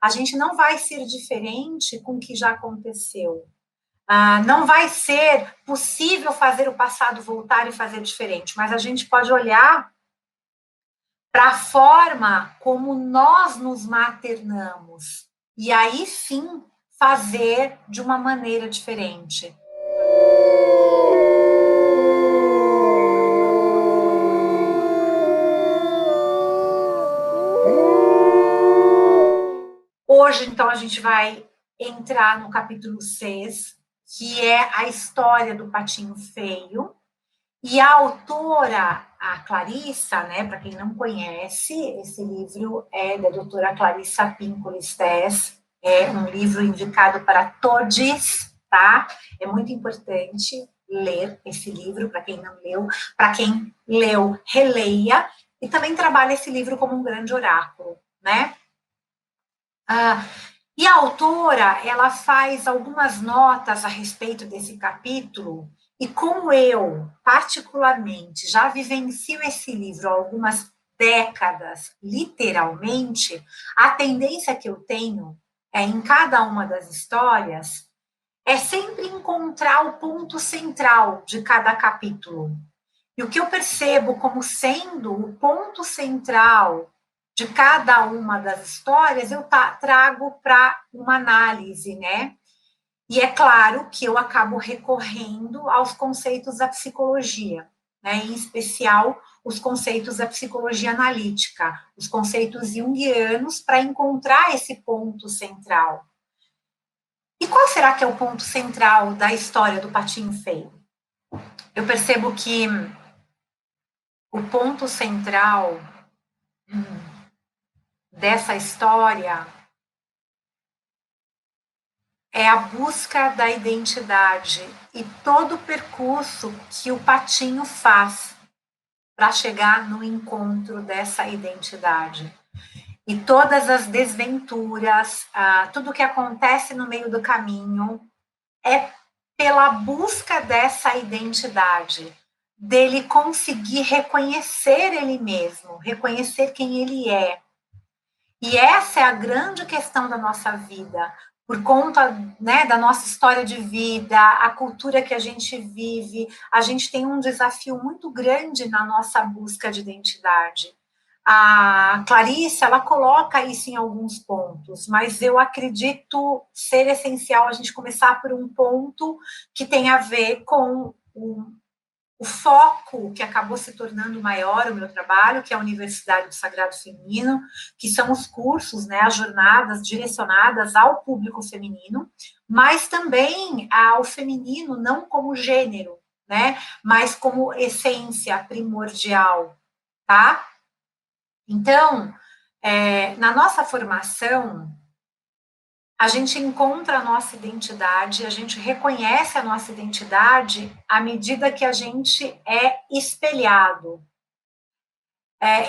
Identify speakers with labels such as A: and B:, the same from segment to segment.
A: A gente não vai ser diferente com o que já aconteceu. Não vai ser possível fazer o passado voltar e fazer diferente, mas a gente pode olhar para a forma como nós nos maternamos e aí sim fazer de uma maneira diferente. Hoje, então, a gente vai entrar no capítulo 6, que é a história do Patinho Feio. E a autora, a Clarissa, né, para quem não conhece, esse livro é da doutora Clarissa Pinkola Stess, é um livro indicado para todos, tá? É muito importante ler esse livro, para quem não leu, para quem leu, releia, e também trabalha esse livro como um grande oráculo, né? E a autora, ela faz algumas notas a respeito desse capítulo, e como eu, particularmente, já vivencio esse livro há algumas décadas, literalmente, a tendência que eu tenho em cada uma das histórias, é sempre encontrar o ponto central de cada capítulo. E o que eu percebo como sendo o ponto central de cada uma das histórias, eu trago para uma análise, né? E é claro que eu acabo recorrendo aos conceitos da psicologia, né? Em especial os conceitos da psicologia analítica, os conceitos junguianos, para encontrar esse ponto central. E qual será que é o ponto central da história do Patinho Feio? Eu percebo que o ponto central dessa história é a busca da identidade e todo o percurso que o Patinho faz para chegar no encontro dessa identidade. E todas as desventuras, tudo que acontece no meio do caminho é pela busca dessa identidade, dele conseguir reconhecer ele mesmo, reconhecer quem ele é. E essa é a grande questão da nossa vida, por conta, né, da nossa história de vida, a cultura que a gente vive, a gente tem um desafio muito grande na nossa busca de identidade. A Clarissa, ela coloca isso em alguns pontos, mas eu acredito ser essencial a gente começar por um ponto que tem a ver com o foco que acabou se tornando maior o meu trabalho, que é a Universidade do Sagrado Feminino, que são os cursos, né, as jornadas direcionadas ao público feminino, mas também ao feminino não como gênero, né, mas como essência primordial, tá? Então, na nossa formação, a gente encontra a nossa identidade, a gente reconhece a nossa identidade à medida que a gente é espelhado.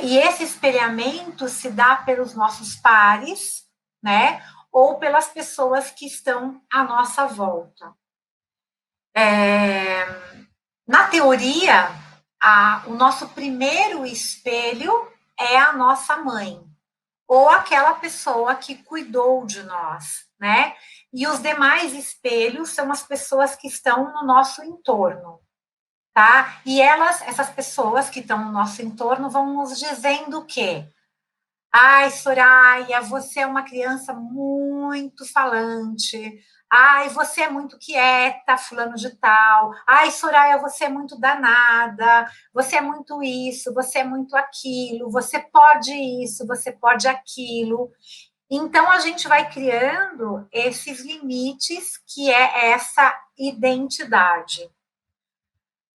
A: E esse espelhamento se dá pelos nossos pares, né? Ou pelas pessoas que estão à nossa volta. Na teoria, o nosso primeiro espelho é a nossa mãe, ou aquela pessoa que cuidou de nós, né? E os demais espelhos são as pessoas que estão no nosso entorno, tá? E essas pessoas que estão no nosso entorno vão nos dizendo o quê? Ai, Soraya, você é uma criança muito falante. Ai, você é muito quieta, fulano de tal. Ai, Soraya, você é muito danada. Você é muito isso, você é muito aquilo. Você pode isso, você pode aquilo. Então, a gente vai criando esses limites, que é essa identidade.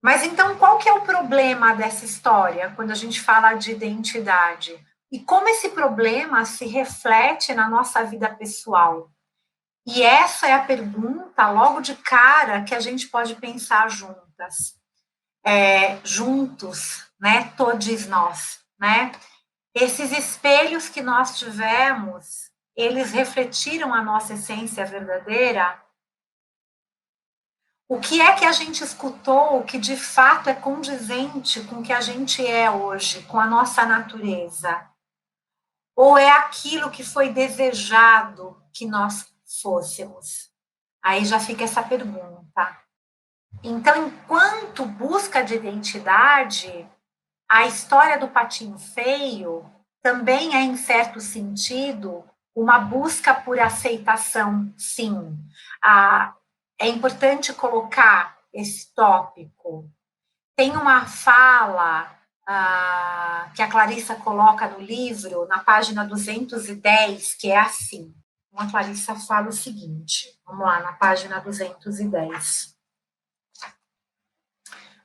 A: Mas, então, qual que é o problema dessa história, quando a gente fala de identidade? E como esse problema se reflete na nossa vida pessoal? E essa é a pergunta, logo de cara, que a gente pode pensar juntas. Juntos, né? Todos nós, né? Esses espelhos que nós tivemos, eles refletiram a nossa essência verdadeira? O que é que a gente escutou que de fato é condizente com o que a gente é hoje, com a nossa natureza? Ou é aquilo que foi desejado que nós fôssemos? Aí já fica essa pergunta. Então, enquanto busca de identidade, a história do patinho feio também é, em certo sentido, uma busca por aceitação, sim. É importante colocar esse tópico. Tem uma fala que a Clarissa coloca no livro, na página 210, que é assim. A Clarissa fala o seguinte, vamos lá, na página 210.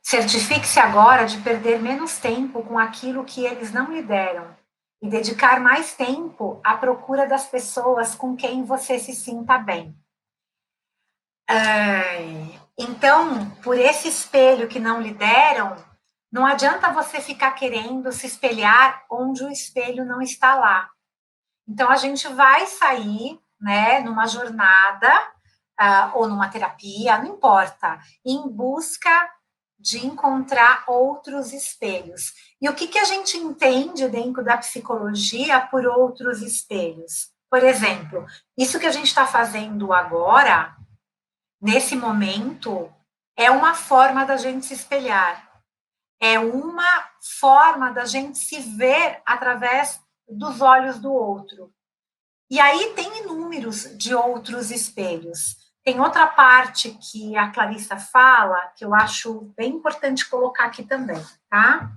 A: Certifique-se agora de perder menos tempo com aquilo que eles não lhe deram e dedicar mais tempo à procura das pessoas com quem você se sinta bem. Então, por esse espelho que não lhe deram, não adianta você ficar querendo se espelhar onde o espelho não está lá. Então, a gente vai sair, né, numa jornada ou numa terapia, não importa, em busca de encontrar outros espelhos. E o que a gente entende dentro da psicologia por outros espelhos? Por exemplo, isso que a gente está fazendo agora, nesse momento, é uma forma da gente se espelhar. É uma forma da gente se ver através dos olhos do outro. E aí tem inúmeros de outros espelhos. Tem outra parte que a Clarissa fala, que eu acho bem importante colocar aqui também, tá?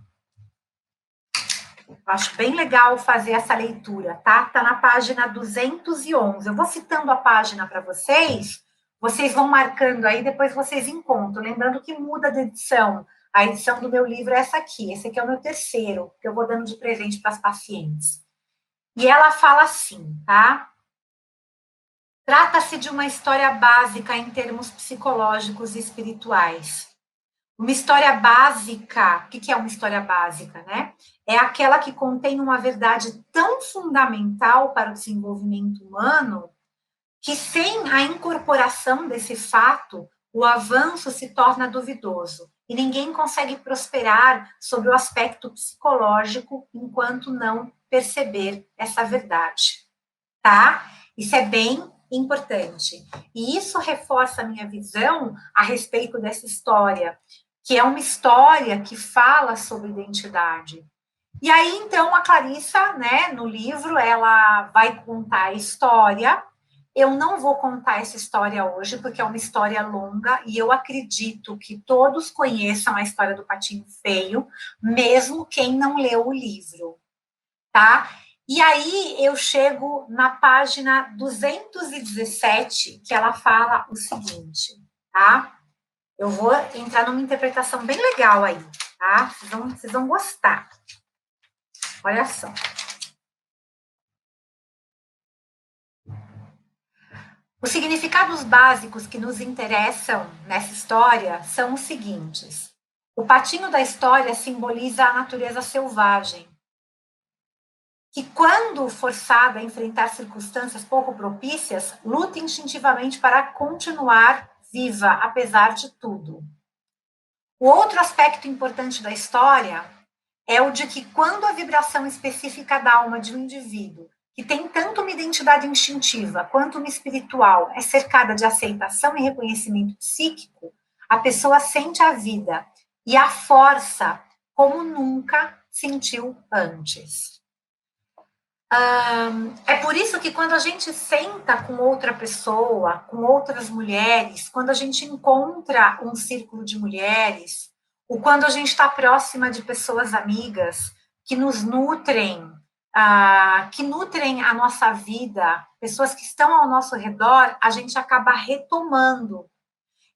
A: Eu acho bem legal fazer essa leitura, tá? Tá na página 211. Eu vou citando a página para vocês, vocês vão marcando aí, depois vocês encontram. Lembrando que muda de edição. A edição do meu livro é essa aqui. Esse aqui é o meu terceiro, que eu vou dando de presente para as pacientes. E ela fala assim, tá? Trata-se de uma história básica em termos psicológicos e espirituais. Uma história básica, o que é uma história básica, né? É aquela que contém uma verdade tão fundamental para o desenvolvimento humano que sem a incorporação desse fato, o avanço se torna duvidoso e ninguém consegue prosperar sobre o aspecto psicológico enquanto não perceber essa verdade, tá? Isso é bem importante. E isso reforça a minha visão a respeito dessa história, que é uma história que fala sobre identidade. E aí, então, a Clarissa, né, no livro, ela vai contar a história. Eu não vou contar essa história hoje, porque é uma história longa, e eu acredito que todos conheçam a história do Patinho Feio, mesmo quem não leu o livro, tá? E aí eu chego na página 217, que ela fala o seguinte, tá? Eu vou entrar numa interpretação bem legal aí, tá? Vocês vão gostar. Olha só. Os significados básicos que nos interessam nessa história são os seguintes. O patinho da história simboliza a natureza selvagem, que, quando forçada a enfrentar circunstâncias pouco propícias, luta instintivamente para continuar viva, apesar de tudo. O outro aspecto importante da história é o de que, quando a vibração específica da alma de um indivíduo, que tem tanto uma identidade instintiva quanto uma espiritual, é cercada de aceitação e reconhecimento psíquico, a pessoa sente a vida e a força como nunca sentiu antes. É por isso que, quando a gente senta com outra pessoa, com outras mulheres, quando a gente encontra um círculo de mulheres, ou quando a gente está próxima de pessoas amigas que nos nutrem, que nutrem a nossa vida, pessoas que estão ao nosso redor, a gente acaba retomando.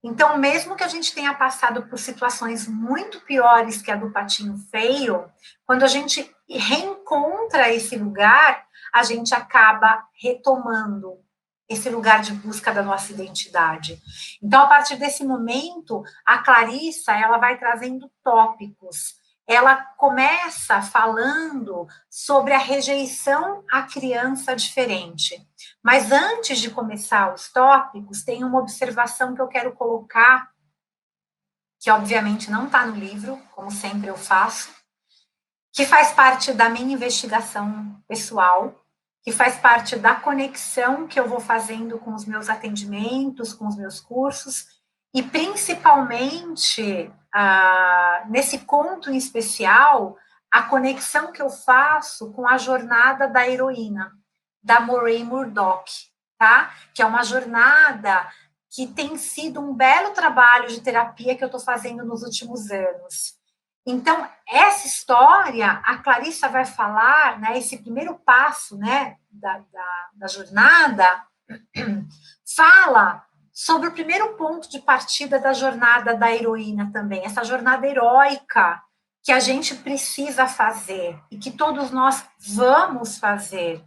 A: Então, mesmo que a gente tenha passado por situações muito piores que a do Patinho Feio, quando a gente reencontra esse lugar, a gente acaba retomando esse lugar de busca da nossa identidade. Então, a partir desse momento, a Clarissa, ela vai trazendo tópicos. Ela começa falando sobre a rejeição à criança diferente. Mas antes de começar os tópicos, tem uma observação que eu quero colocar, que obviamente não está no livro, como sempre eu faço, que faz parte da minha investigação pessoal, que faz parte da conexão que eu vou fazendo com os meus atendimentos, com os meus cursos, e principalmente, nesse ponto em especial, a conexão que eu faço com a jornada da heroína, da Maureen Murdock, tá? Que é uma jornada que tem sido um belo trabalho de terapia que eu estou fazendo nos últimos anos. Então, essa história, a Clarissa vai falar, né, esse primeiro passo, né, da jornada, fala sobre o primeiro ponto de partida da jornada da heroína também, essa jornada heróica que a gente precisa fazer e que todos nós vamos fazer,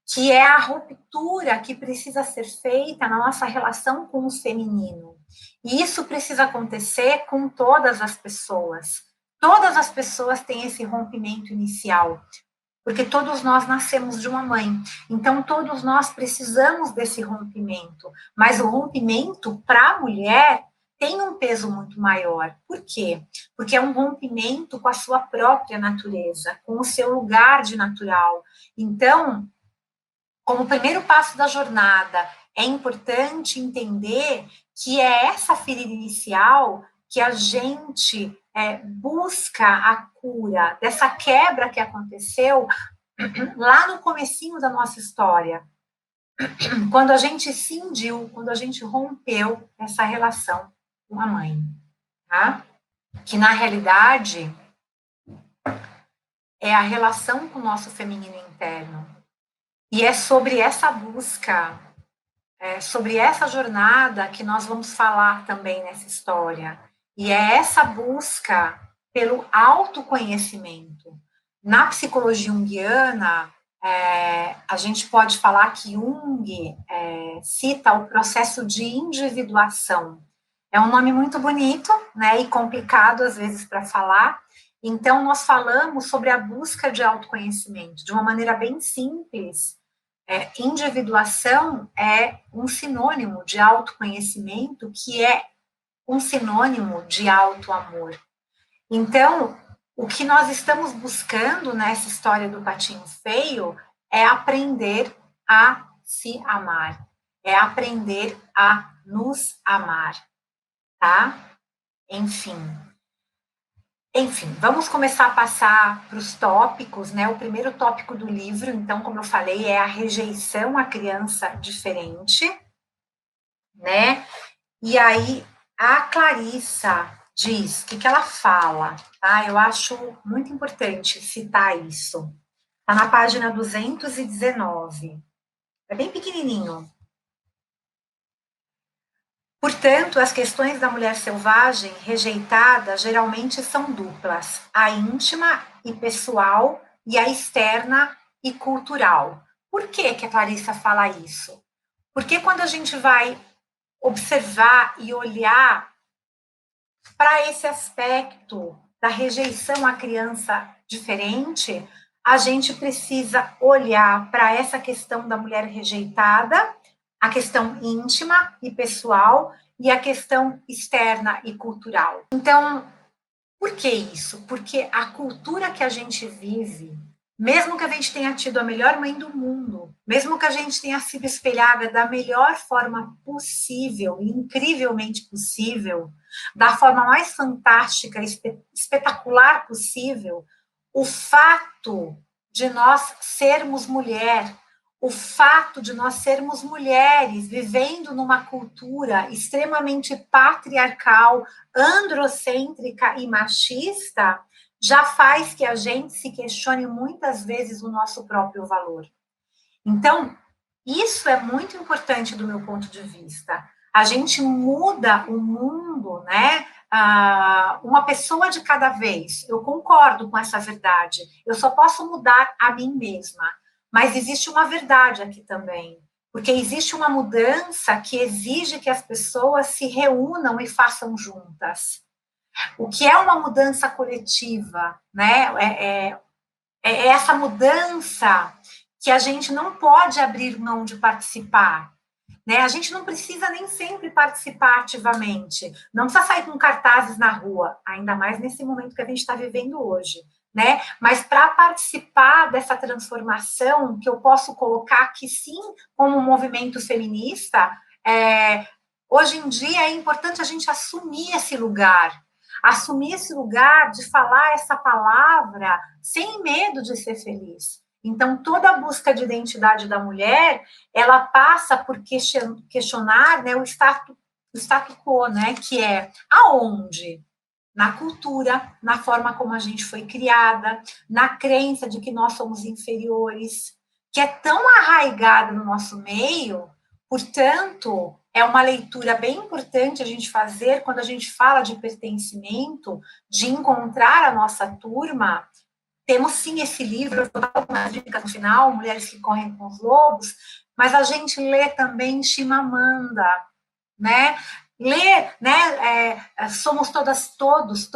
A: que é a ruptura que precisa ser feita na nossa relação com o feminino. E isso precisa acontecer com todas as pessoas. Todas as pessoas têm esse rompimento inicial, porque todos nós nascemos de uma mãe. Então, todos nós precisamos desse rompimento. Mas o rompimento, para a mulher, tem um peso muito maior. Por quê? Porque é um rompimento com a sua própria natureza, com o seu lugar de natural. Então, como primeiro passo da jornada, é importante entender que é essa ferida inicial que a gente busca a cura dessa quebra que aconteceu lá no comecinho da nossa história, quando a gente cindiu, quando a gente rompeu essa relação com a mãe, tá? Que na realidade é a relação com o nosso feminino interno. E é sobre essa busca, sobre essa jornada que nós vamos falar também nessa história. E é essa busca pelo autoconhecimento. Na psicologia junguiana, a gente pode falar que Jung cita o processo de individuação. É um nome muito bonito, né, e complicado às vezes para falar. Então, nós falamos sobre a busca de autoconhecimento de uma maneira bem simples. Individuação é um sinônimo de autoconhecimento, que é um sinônimo de autoamor. Então, o que nós estamos buscando nessa história do patinho feio é aprender a se amar, é aprender a nos amar, tá? Enfim, vamos começar a passar para os tópicos, né? O primeiro tópico do livro, então, como eu falei, é a rejeição à criança diferente, né? E aí, a Clarissa diz, o que ela fala, tá? Eu acho muito importante citar isso. Está na página 219. É bem pequenininho. Portanto, as questões da mulher selvagem rejeitada geralmente são duplas: a íntima e pessoal e a externa e cultural. Por que que a Clarissa fala isso? Porque quando a gente vai observar e olhar para esse aspecto da rejeição à criança diferente, a gente precisa olhar para essa questão da mulher rejeitada, a questão íntima e pessoal e a questão externa e cultural. Então, por que isso? Porque a cultura que a gente vive, mesmo que a gente tenha tido a melhor mãe do mundo, mesmo que a gente tenha sido espelhada da melhor forma possível, incrivelmente possível, da forma mais fantástica, espetacular possível, o fato de nós sermos mulher, o fato de nós sermos mulheres vivendo numa cultura extremamente patriarcal, androcêntrica e machista, já faz que a gente se questione muitas vezes o nosso próprio valor. Então, isso é muito importante do meu ponto de vista. A gente muda o mundo, né? Uma pessoa de cada vez. Eu concordo com essa verdade. Eu só posso mudar a mim mesma. Mas existe uma verdade aqui também. Porque existe uma mudança que exige que as pessoas se reúnam e façam juntas. O que é uma mudança coletiva, né? É essa mudança que a gente não pode abrir mão de participar. Né? A gente não precisa nem sempre participar ativamente, não precisa sair com cartazes na rua, ainda mais nesse momento que a gente está vivendo hoje. né? Mas para participar dessa transformação, que eu posso colocar que sim, como movimento feminista, hoje em dia é importante a gente assumir esse lugar de falar essa palavra sem medo de ser feliz. Então, toda a busca de identidade da mulher, ela passa por questionar, né, o status quo, né, que é aonde? Na cultura, na forma como a gente foi criada, na crença de que nós somos inferiores, que é tão arraigada no nosso meio. Portanto, é uma leitura bem importante a gente fazer quando a gente fala de pertencimento, de encontrar a nossa turma. Temos sim esse livro, eu vou dar algumas dicas no final, Mulheres que Correm com os Lobos, mas a gente lê também Chimamanda, né? Ler, né? Somos todos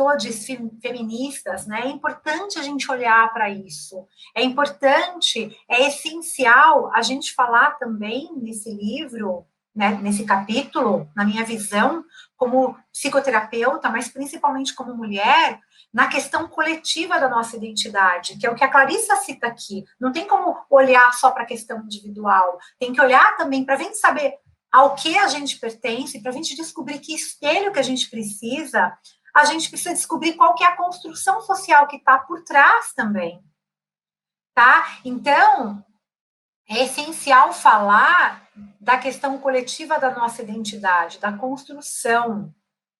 A: feministas, né? É importante a gente olhar para isso. É importante, é essencial a gente falar também nesse livro, né? Nesse capítulo, na minha visão, como psicoterapeuta, mas principalmente como mulher, na questão coletiva da nossa identidade, que é o que a Clarissa cita aqui. Não tem como olhar só para a questão individual, tem que olhar também para a gente saber ao que a gente pertence, para a gente descobrir que espelho que a gente precisa, a gente precisa descobrir qual que é a construção social que está por trás também, tá? Então, é essencial falar da questão coletiva da nossa identidade, da construção,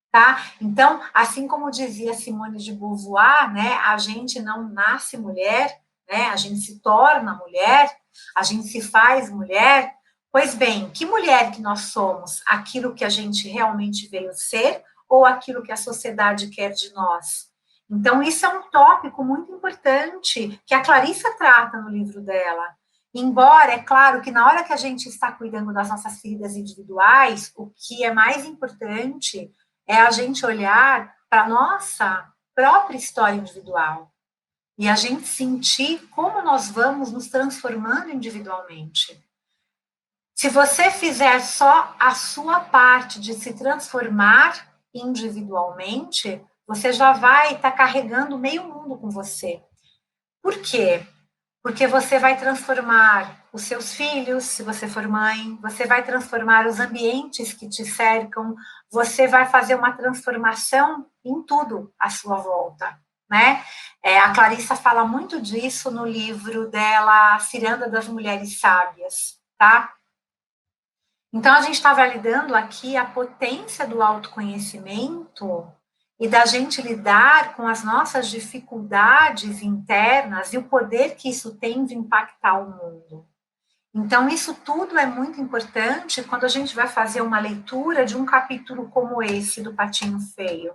A: tá? Então, assim como dizia Simone de Beauvoir, né, a gente não nasce mulher, né, a gente se torna mulher, a gente se faz mulher. Pois bem, que mulher que nós somos? Aquilo que a gente realmente veio ser ou aquilo que a sociedade quer de nós? Então, isso é um tópico muito importante que a Clarissa trata no livro dela. Embora, é claro que na hora que a gente está cuidando das nossas feridas individuais, o que é mais importante é a gente olhar para a nossa própria história individual e a gente sentir como nós vamos nos transformando individualmente. Se você fizer só a sua parte de se transformar individualmente, você já vai estar carregando meio mundo com você. Por quê? Porque você vai transformar os seus filhos, se você for mãe, você vai transformar os ambientes que te cercam, você vai fazer uma transformação em tudo à sua volta, né? A Clarissa fala muito disso no livro dela, A Ciranda das Mulheres Sábias, tá? Então, a gente está validando aqui a potência do autoconhecimento e da gente lidar com as nossas dificuldades internas e o poder que isso tem de impactar o mundo. Então, isso tudo é muito importante quando a gente vai fazer uma leitura de um capítulo como esse do Patinho Feio,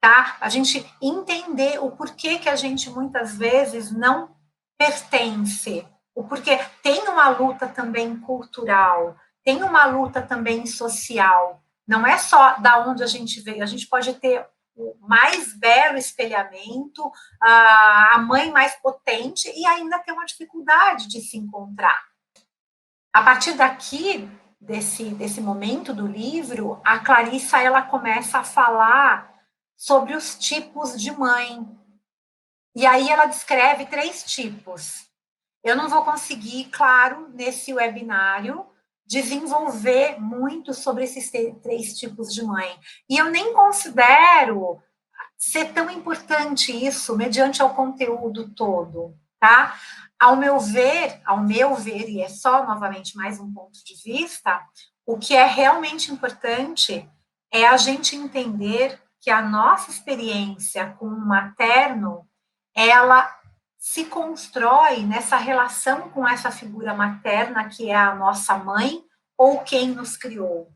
A: tá? A gente entender o porquê que a gente muitas vezes não pertence, o porquê. Tem uma luta também cultural, tem uma luta também social. Não é só da onde a gente veio, a gente pode ter o mais belo espelhamento, a mãe mais potente e ainda ter uma dificuldade de se encontrar. A partir daqui, desse momento do livro, a Clarissa ela começa a falar sobre os tipos de mãe. E aí ela descreve 3 tipos. Eu não vou conseguir, claro, nesse webinário, desenvolver muito sobre esses 3 tipos de mãe. E eu nem considero ser tão importante isso, mediante ao conteúdo todo, tá? Ao meu ver, e é só, novamente, mais um ponto de vista, o que é realmente importante é a gente entender que a nossa experiência com o materno, ela se constrói nessa relação com essa figura materna que é a nossa mãe ou quem nos criou.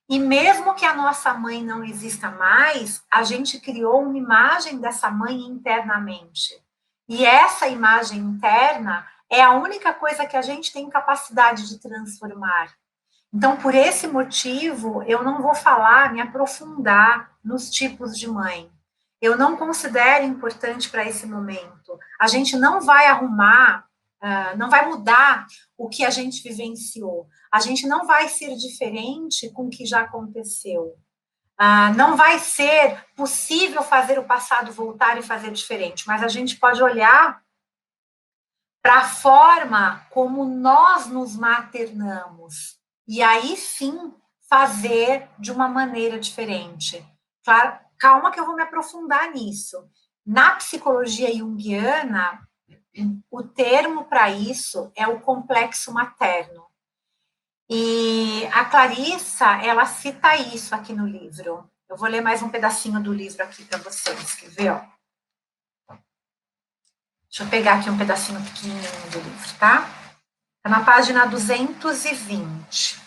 A: E mesmo que a nossa mãe não exista mais, a gente criou uma imagem dessa mãe internamente. E essa imagem interna é a única coisa que a gente tem capacidade de transformar. Então, por esse motivo, eu não vou falar, me aprofundar nos tipos de mãe. Eu não considero importante para esse momento. A gente não vai arrumar, não vai mudar o que a gente vivenciou. A gente não vai ser diferente com o que já aconteceu. Não vai ser possível fazer o passado voltar e fazer diferente, mas a gente pode olhar para a forma como nós nos maternamos e aí sim fazer de uma maneira diferente. Claro, calma que eu vou me aprofundar nisso. Na psicologia junguiana, o termo para isso é o complexo materno. E a Clarissa, ela cita isso aqui no livro. Eu vou ler mais um pedacinho do livro aqui para vocês, quer ver? Ó? Deixa eu pegar aqui um pedacinho pequenininho do livro, tá? Está na página 220.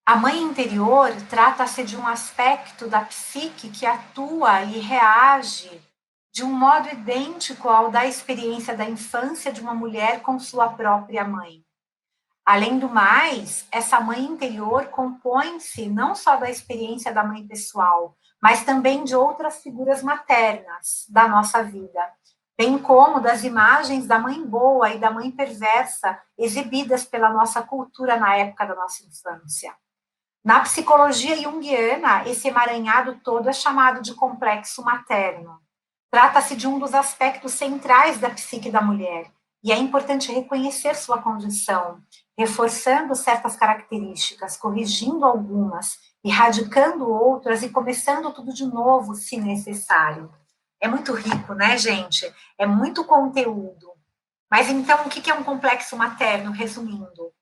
A: A mãe interior trata-se de um aspecto da psique que atua e reage de um modo idêntico ao da experiência da infância de uma mulher com sua própria mãe. Além do mais, essa mãe interior compõe-se não só da experiência da mãe pessoal, mas também de outras figuras maternas da nossa vida, bem como das imagens da mãe boa e da mãe perversa exibidas pela nossa cultura na época da nossa infância. Na psicologia junguiana, esse emaranhado todo é chamado de complexo materno. Trata-se de um dos aspectos centrais da psique da mulher, e é importante reconhecer sua condição, reforçando certas características, corrigindo algumas, erradicando outras e começando tudo de novo, se necessário. É muito rico, né, gente? É muito conteúdo. Mas então, o que é um complexo materno, resumindo?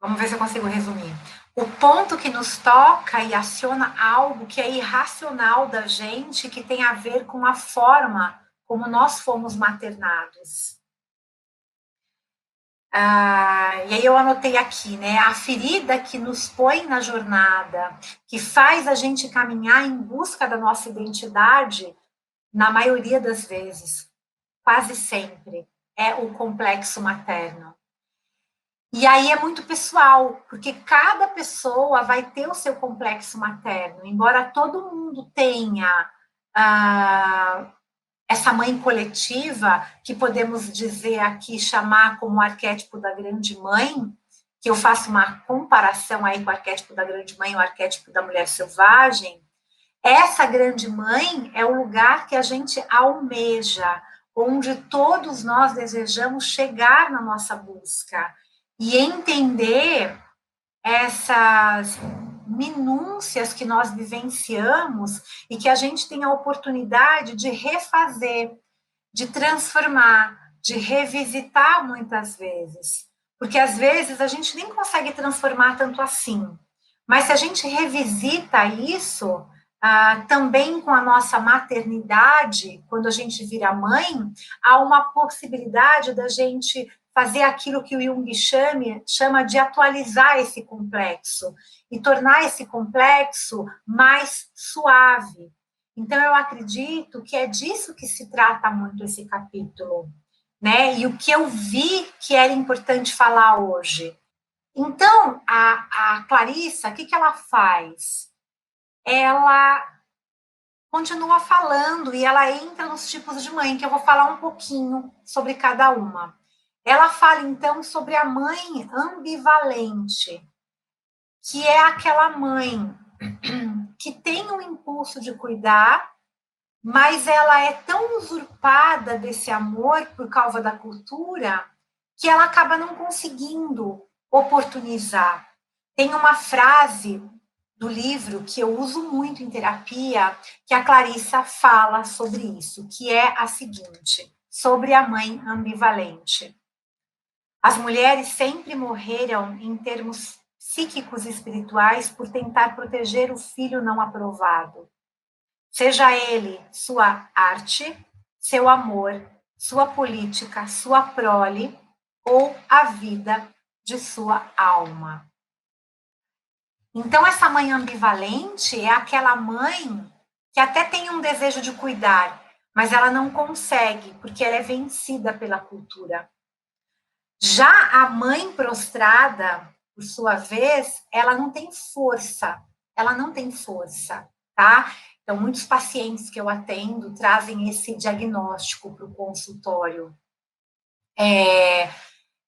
A: Vamos ver se eu consigo resumir. O ponto que nos toca e aciona algo que é irracional da gente, que tem a ver com a forma como nós fomos maternados. E aí eu anotei aqui, né? A ferida que nos põe na jornada, que faz a gente caminhar em busca da nossa identidade, na maioria das vezes, quase sempre, é o complexo materno. E aí é muito pessoal, porque cada pessoa vai ter o seu complexo materno, embora todo mundo tenha essa mãe coletiva, que podemos dizer aqui, chamar como arquétipo da grande mãe, que eu faço uma comparação aí com o arquétipo da grande mãe, o arquétipo da mulher selvagem. Essa grande mãe é o lugar que a gente almeja, onde todos nós desejamos chegar na nossa busca e entender essas minúcias que nós vivenciamos e que a gente tem a oportunidade de refazer, de transformar, de revisitar muitas vezes. Porque às vezes a gente nem consegue transformar tanto assim. Mas se a gente revisita isso, também com a nossa maternidade, quando a gente vira mãe, há uma possibilidade da gente fazer aquilo que o Jung chama de atualizar esse complexo e tornar esse complexo mais suave. Então, eu acredito que é disso que se trata muito esse capítulo, né? E o que eu vi que era importante falar hoje. Então, a Clarissa, o que ela faz? Ela continua falando e ela entra nos tipos de mãe, que eu vou falar um pouquinho sobre cada uma. Ela fala, então, sobre a mãe ambivalente, que é aquela mãe que tem um impulso de cuidar, mas ela é tão usurpada desse amor por causa da cultura que ela acaba não conseguindo oportunizar. Tem uma frase do livro que eu uso muito em terapia, que a Clarissa fala sobre isso, que é a seguinte, sobre a mãe ambivalente. As mulheres sempre morreram em termos psíquicos e espirituais por tentar proteger o filho não aprovado. Seja ele sua arte, seu amor, sua política, sua prole ou a vida de sua alma. Então, essa mãe ambivalente é aquela mãe que até tem um desejo de cuidar, mas ela não consegue, porque ela é vencida pela cultura. Já a mãe prostrada, por sua vez, ela não tem força, tá? Então, muitos pacientes que eu atendo trazem esse diagnóstico para o consultório.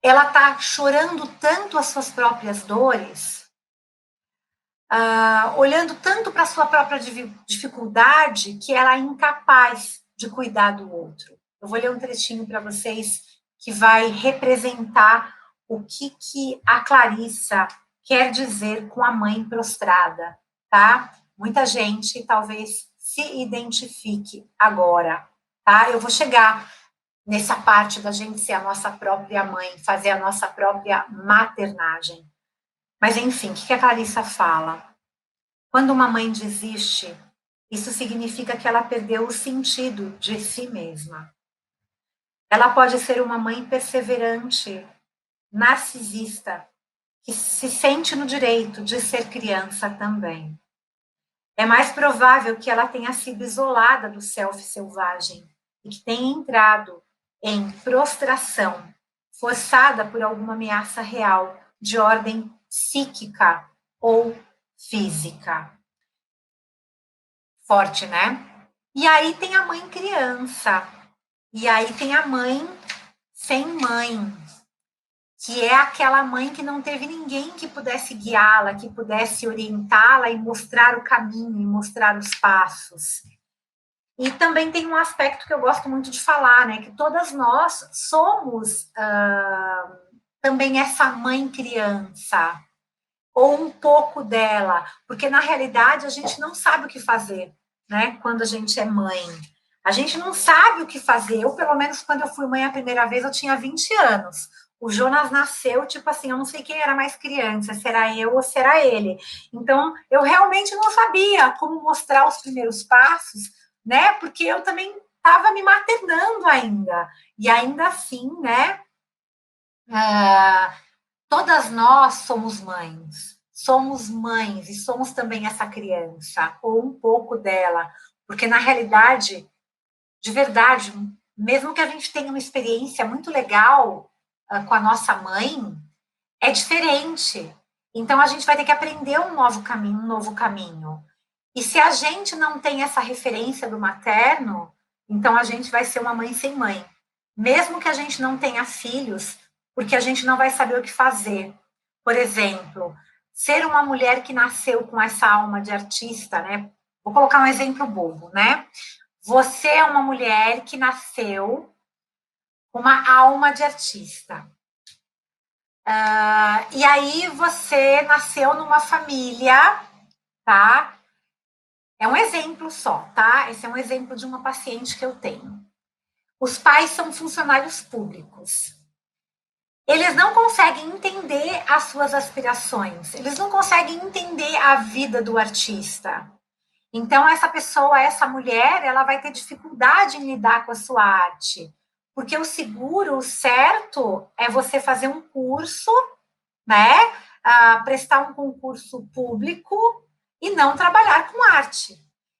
A: ela está chorando tanto as suas próprias dores, olhando tanto para a sua própria dificuldade, que ela é incapaz de cuidar do outro. Eu vou ler um trechinho para vocês que vai representar o que a Clarissa quer dizer com a mãe prostrada, tá? Muita gente talvez se identifique agora, tá? Eu vou chegar nessa parte da gente ser a nossa própria mãe, fazer a nossa própria maternagem. Mas, enfim, o que a Clarissa fala? Quando uma mãe desiste, isso significa que ela perdeu o sentido de si mesma. Ela pode ser uma mãe perseverante, narcisista, que se sente no direito de ser criança também. É mais provável que ela tenha sido isolada do self selvagem e que tenha entrado em prostração, forçada por alguma ameaça real de ordem psíquica ou física. Forte, né? E aí tem a mãe criança. E aí tem a mãe sem mãe, que é aquela mãe que não teve ninguém que pudesse guiá-la, que pudesse orientá-la e mostrar o caminho, e mostrar os passos. E também tem um aspecto que eu gosto muito de falar, né? Que todas nós somos também essa mãe criança, ou um pouco dela, porque na realidade a gente não sabe o que fazer, né? Quando a gente é mãe. A gente não sabe o que fazer. Eu, pelo menos, quando eu fui mãe a primeira vez, eu tinha 20 anos. O Jonas nasceu, tipo assim, eu não sei quem era mais criança, se era eu ou se era ele. Então, eu realmente não sabia como mostrar os primeiros passos, né? Porque eu também estava me maternando ainda. E ainda assim, né? Todas nós somos mães e somos também essa criança, ou um pouco dela, porque na realidade, de verdade, mesmo que a gente tenha uma experiência muito legal com a nossa mãe, é diferente. Então a gente vai ter que aprender um novo caminho, um novo caminho. E se a gente não tem essa referência do materno, então a gente vai ser uma mãe sem mãe. Mesmo que a gente não tenha filhos, porque a gente não vai saber o que fazer. Por exemplo, ser uma mulher que nasceu com essa alma de artista, né? Vou colocar um exemplo bobo, né? Você é uma mulher que nasceu com uma alma de artista. E aí você nasceu numa família, tá? É um exemplo só, tá? Esse é um exemplo de uma paciente que eu tenho. Os pais são funcionários públicos. Eles não conseguem entender as suas aspirações, eles não conseguem entender a vida do artista. Então, essa pessoa, essa mulher, ela vai ter dificuldade em lidar com a sua arte, porque o seguro, o certo, é você fazer um curso, né? Prestar um concurso público e não trabalhar com arte.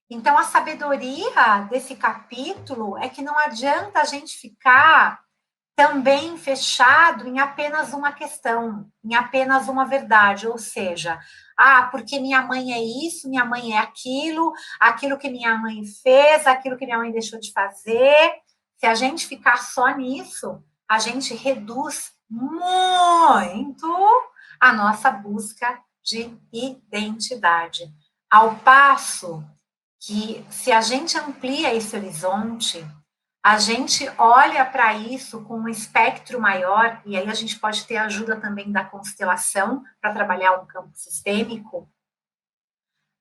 A: Então, a sabedoria desse capítulo é que não adianta a gente ficar também fechado em apenas uma questão, em apenas uma verdade, ou seja, porque minha mãe é isso, minha mãe é aquilo, aquilo que minha mãe fez, aquilo que minha mãe deixou de fazer. Se a gente ficar só nisso, a gente reduz muito a nossa busca de identidade. Ao passo que, se a gente amplia esse horizonte, a gente olha para isso com um espectro maior, e aí a gente pode ter ajuda também da constelação para trabalhar um campo sistêmico,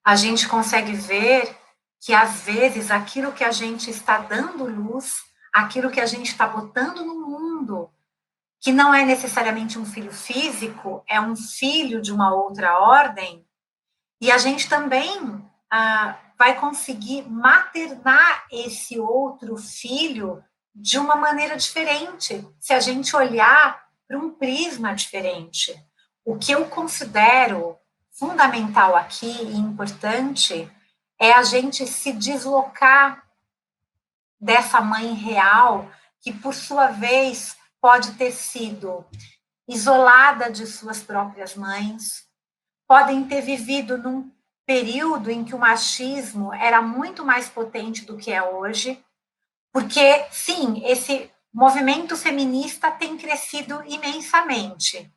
A: a gente consegue ver que, às vezes, aquilo que a gente está dando luz, aquilo que a gente está botando no mundo, que não é necessariamente um filho físico, é um filho de uma outra ordem, e a gente também vai conseguir maternar esse outro filho de uma maneira diferente, se a gente olhar para um prisma diferente. O que eu considero fundamental aqui e importante é a gente se deslocar dessa mãe real, que por sua vez pode ter sido isolada de suas próprias mães, podem ter vivido num período em que o machismo era muito mais potente do que é hoje, porque, sim, esse o movimento feminista tem crescido imensamente.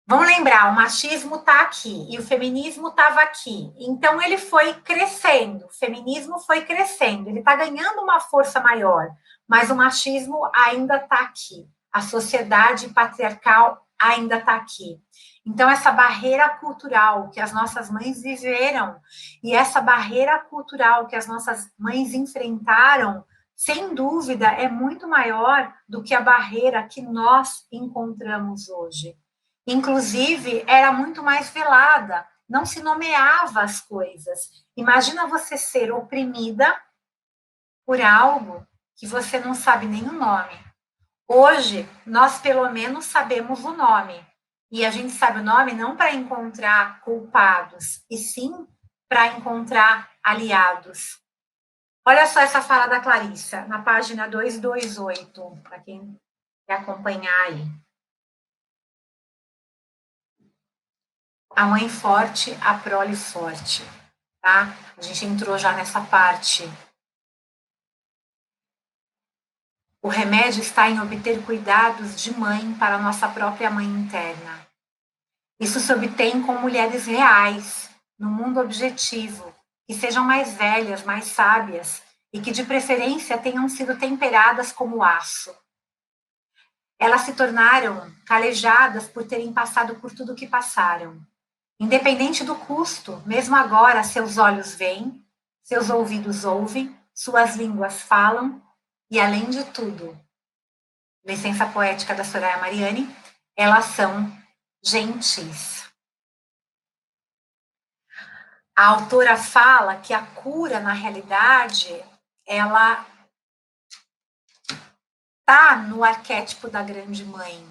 A: Vamos lembrar, o machismo está aqui e o feminismo estava aqui. Então, ele foi crescendo, o feminismo foi crescendo, ele está ganhando uma força maior, mas o machismo ainda está aqui. A sociedade patriarcal ainda está aqui. Então, essa barreira cultural que as nossas mães viveram e essa barreira cultural que as nossas mães enfrentaram, sem dúvida, é muito maior do que a barreira que nós encontramos hoje. Inclusive, era muito mais velada, não se nomeava as coisas. Imagina você ser oprimida por algo que você não sabe nem o nome. Hoje, nós pelo menos sabemos o nome. E a gente sabe o nome não para encontrar culpados, e sim para encontrar aliados. Olha só essa fala da Clarissa, na página 228, para quem quer acompanhar aí. A mãe forte, a prole forte, tá? A gente entrou já nessa parte. O remédio está em obter cuidados de mãe para a nossa própria mãe interna. Isso se obtém com mulheres reais, no mundo objetivo, que sejam mais velhas, mais sábias e que de preferência tenham sido temperadas como aço. Elas se tornaram calejadas por terem passado por tudo o que passaram. Independente do custo, mesmo agora seus olhos veem, seus ouvidos ouvem, suas línguas falam e, além de tudo, licença poética da Soraya Mariani, elas são gentis. A autora fala que a cura, na realidade, ela está no arquétipo da grande mãe,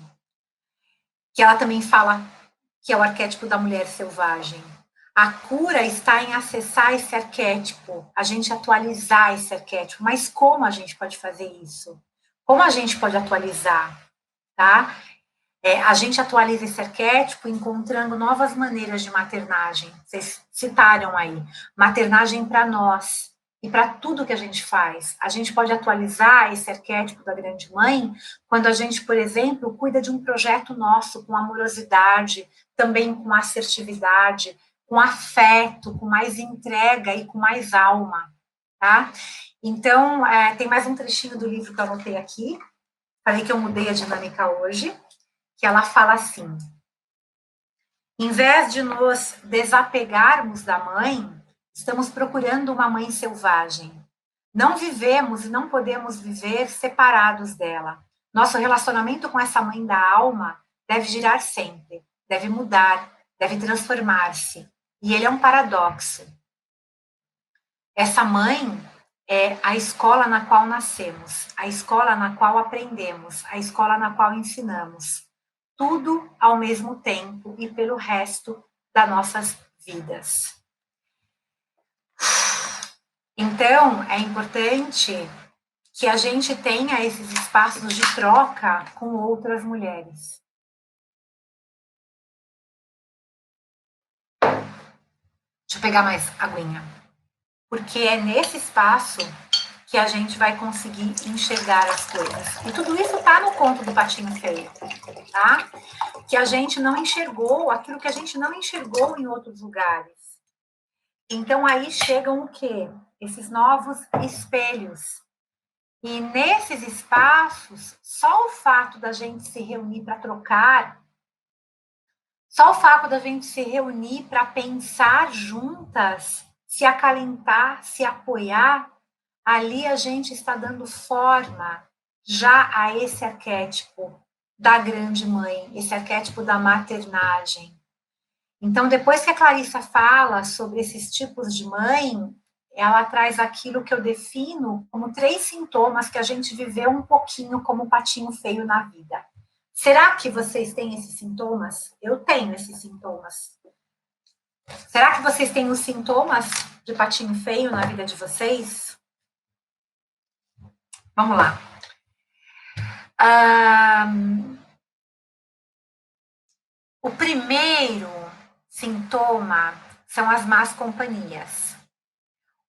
A: que ela também fala que é o arquétipo da mulher selvagem. A cura está em acessar esse arquétipo, a gente atualizar esse arquétipo. Mas como a gente pode fazer isso? Como a gente pode atualizar? Tá? A gente atualiza esse arquétipo encontrando novas maneiras de maternagem. Vocês citaram aí. Maternagem para nós e para tudo que a gente faz. A gente pode atualizar esse arquétipo da grande mãe quando a gente, por exemplo, cuida de um projeto nosso com amorosidade, também com assertividade, com afeto, com mais entrega e com mais alma, tá? Então, tem mais um trechinho do livro que eu anotei aqui. Falei que eu mudei a dinâmica hoje, que ela fala assim: em vez de nos desapegarmos da mãe, estamos procurando uma mãe selvagem. Não vivemos e não podemos viver separados dela. Nosso relacionamento com essa mãe da alma deve girar sempre, deve mudar, deve transformar-se. E ele é um paradoxo. Essa mãe é a escola na qual nascemos, a escola na qual aprendemos, a escola na qual ensinamos. Tudo ao mesmo tempo e pelo resto das nossas vidas. Então, é importante que a gente tenha esses espaços de troca com outras mulheres. Deixa eu pegar mais aguinha. Porque é nesse espaço que a gente vai conseguir enxergar as coisas. E tudo isso está no conto do Patinho Feio, tá? Que a gente não enxergou, aquilo que a gente não enxergou em outros lugares. Então, aí chegam o quê? Esses novos espelhos. E nesses espaços, só o fato da gente se reunir para trocar, só o fato da gente se reunir para pensar juntas, se acalentar, se apoiar, ali a gente está dando forma já a esse arquétipo da grande mãe, esse arquétipo da maternagem. Então, depois que a Clarissa fala sobre esses tipos de mãe, ela traz aquilo que eu defino como 3 sintomas que a gente viveu um pouquinho como patinho feio na vida. Será que vocês têm esses sintomas? Eu tenho esses sintomas. Será que vocês têm os sintomas de patinho feio na vida de vocês? Vamos lá. O primeiro sintoma são as más companhias.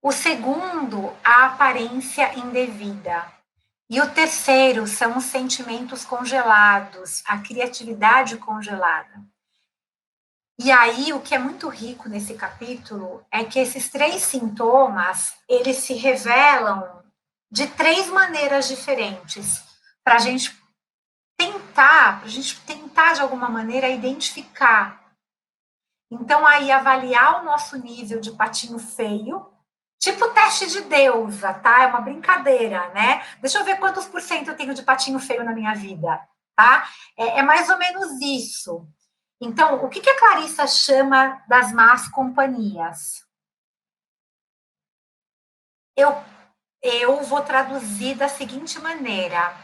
A: O segundo, a aparência indevida. E o terceiro são os sentimentos congelados, a criatividade congelada. E aí, o que é muito rico nesse capítulo é que esses 3 sintomas, eles se revelam de 3 maneiras diferentes, para a gente tentar de alguma maneira identificar. Então, aí, avaliar o nosso nível de patinho feio, tipo teste de deusa, tá? É uma brincadeira, né? Deixa eu ver quantos por cento eu tenho de patinho feio na minha vida, tá? É mais ou menos isso. Então, o que a Clarissa chama das más companhias? Eu vou traduzir da seguinte maneira,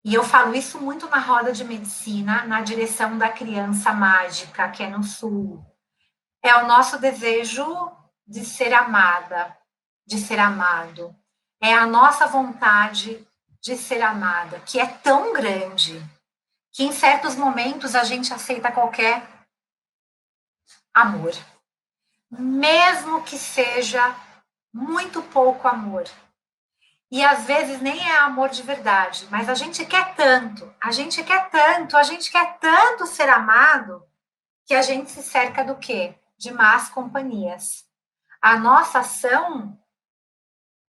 A: e eu falo isso muito na roda de medicina, na direção da criança mágica, que é no sul. É o nosso desejo de ser amada, de ser amado. É a nossa vontade de ser amada, que é tão grande, que em certos momentos a gente aceita qualquer amor, mesmo que seja muito pouco amor. E às vezes nem é amor de verdade, mas a gente quer tanto, a gente quer tanto, a gente quer tanto ser amado, que a gente se cerca do quê? De más companhias. A nossa ação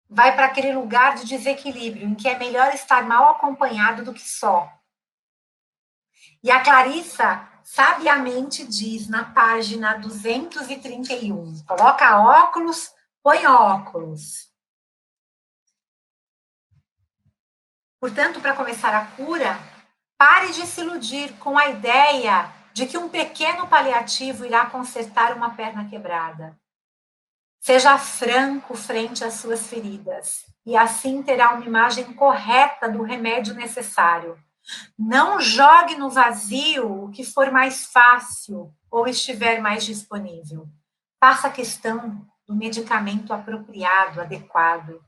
A: vai para aquele lugar de desequilíbrio, em que é melhor estar mal acompanhado do que só. E a Clarissa sabiamente diz na página 231, coloca óculos, põe óculos. Portanto, para começar a cura, pare de se iludir com a ideia de que um pequeno paliativo irá consertar uma perna quebrada. Seja franco frente às suas feridas, e assim terá uma imagem correta do remédio necessário. Não jogue no vazio o que for mais fácil ou estiver mais disponível. Faça questão do medicamento apropriado, adequado.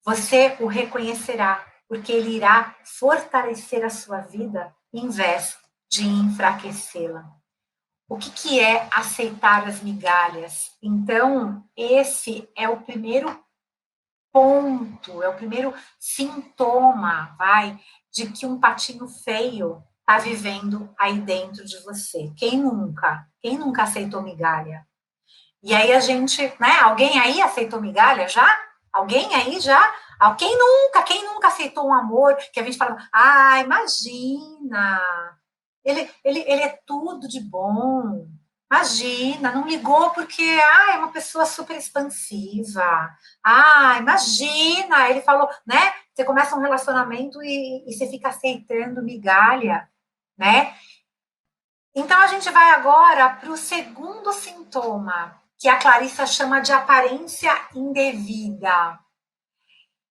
A: Você o reconhecerá, porque ele irá fortalecer a sua vida em vez de enfraquecê-la. O que é aceitar as migalhas? Então, esse é o primeiro ponto, é o primeiro sintoma, de que um patinho feio está vivendo aí dentro de você. Quem nunca? Quem nunca aceitou migalha? E aí a gente, né? Alguém aí aceitou migalha já? Alguém aí já? Quem nunca aceitou um amor que a gente fala, imagina, ele é tudo de bom. Imagina, não ligou porque é uma pessoa super expansiva. Imagina, ele falou, né? Você começa um relacionamento e você fica aceitando migalha, né? Então a gente vai agora para o segundo sintoma, que a Clarissa chama de aparência indevida.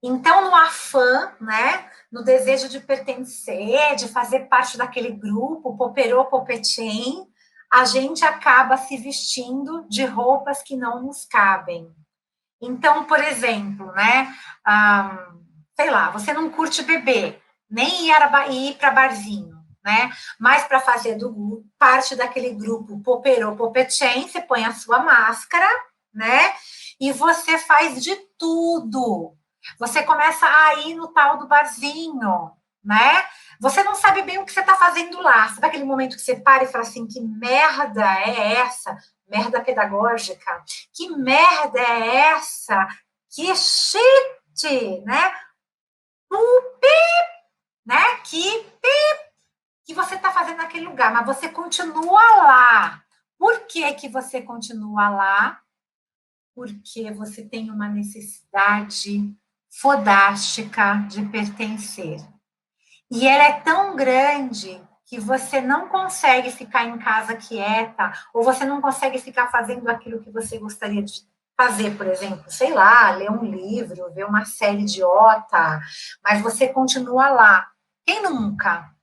A: Então, no afã, né, no desejo de pertencer, de fazer parte daquele grupo, poperô, popetém, a gente acaba se vestindo de roupas que não nos cabem. Então, por exemplo, né, sei lá, você não curte beber, nem ir para barzinho, né? Mas para fazer parte daquele grupo poperô, popetém, você põe a sua máscara, né? E você faz de tudo. Você começa a ir no tal do barzinho, né? Você não sabe bem o que você está fazendo lá. Sabe aquele momento que você para e fala assim, que merda é essa? Merda pedagógica. Que merda é essa? Que shit, né? Né? Que você está fazendo naquele lugar, mas você continua lá. Por que você continua lá? Porque você tem uma necessidade fodástica de pertencer. E ela é tão grande que você não consegue ficar em casa quieta, ou você não consegue ficar fazendo aquilo que você gostaria de fazer, por exemplo, sei lá, ler um livro, ver uma série idiota, mas você continua lá. Quem nunca?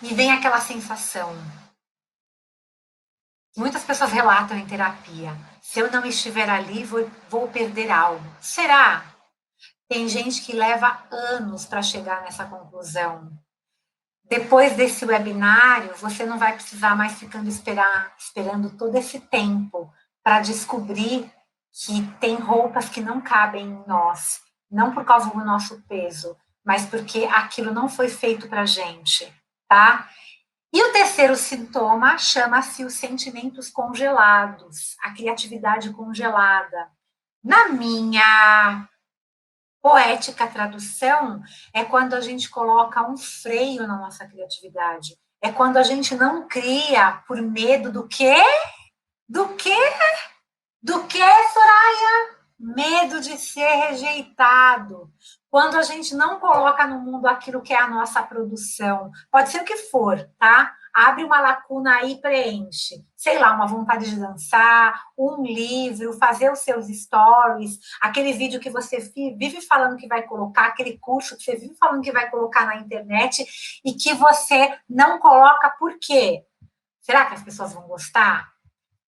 A: E vem aquela sensação. Muitas pessoas relatam em terapia: se eu não estiver ali, vou perder algo. Será? Tem gente que leva anos para chegar nessa conclusão. Depois desse webinário, você não vai precisar mais ficando esperando todo esse tempo para descobrir que tem roupas que não cabem em nós, não por causa do nosso peso, mas porque aquilo não foi feito para a gente, tá? E o terceiro sintoma chama-se os sentimentos congelados, a criatividade congelada. Na minha poética tradução, é quando a gente coloca um freio na nossa criatividade. É quando a gente não cria por medo do quê? Do quê? Do quê, Soraya? Medo de ser rejeitado. Quando a gente não coloca no mundo aquilo que é a nossa produção, pode ser o que for, tá? Abre uma lacuna aí e preenche. Sei lá, uma vontade de dançar, um livro, fazer os seus stories, aquele vídeo que você vive falando que vai colocar, aquele curso que você vive falando que vai colocar na internet e que você não coloca por quê? Será que as pessoas vão gostar?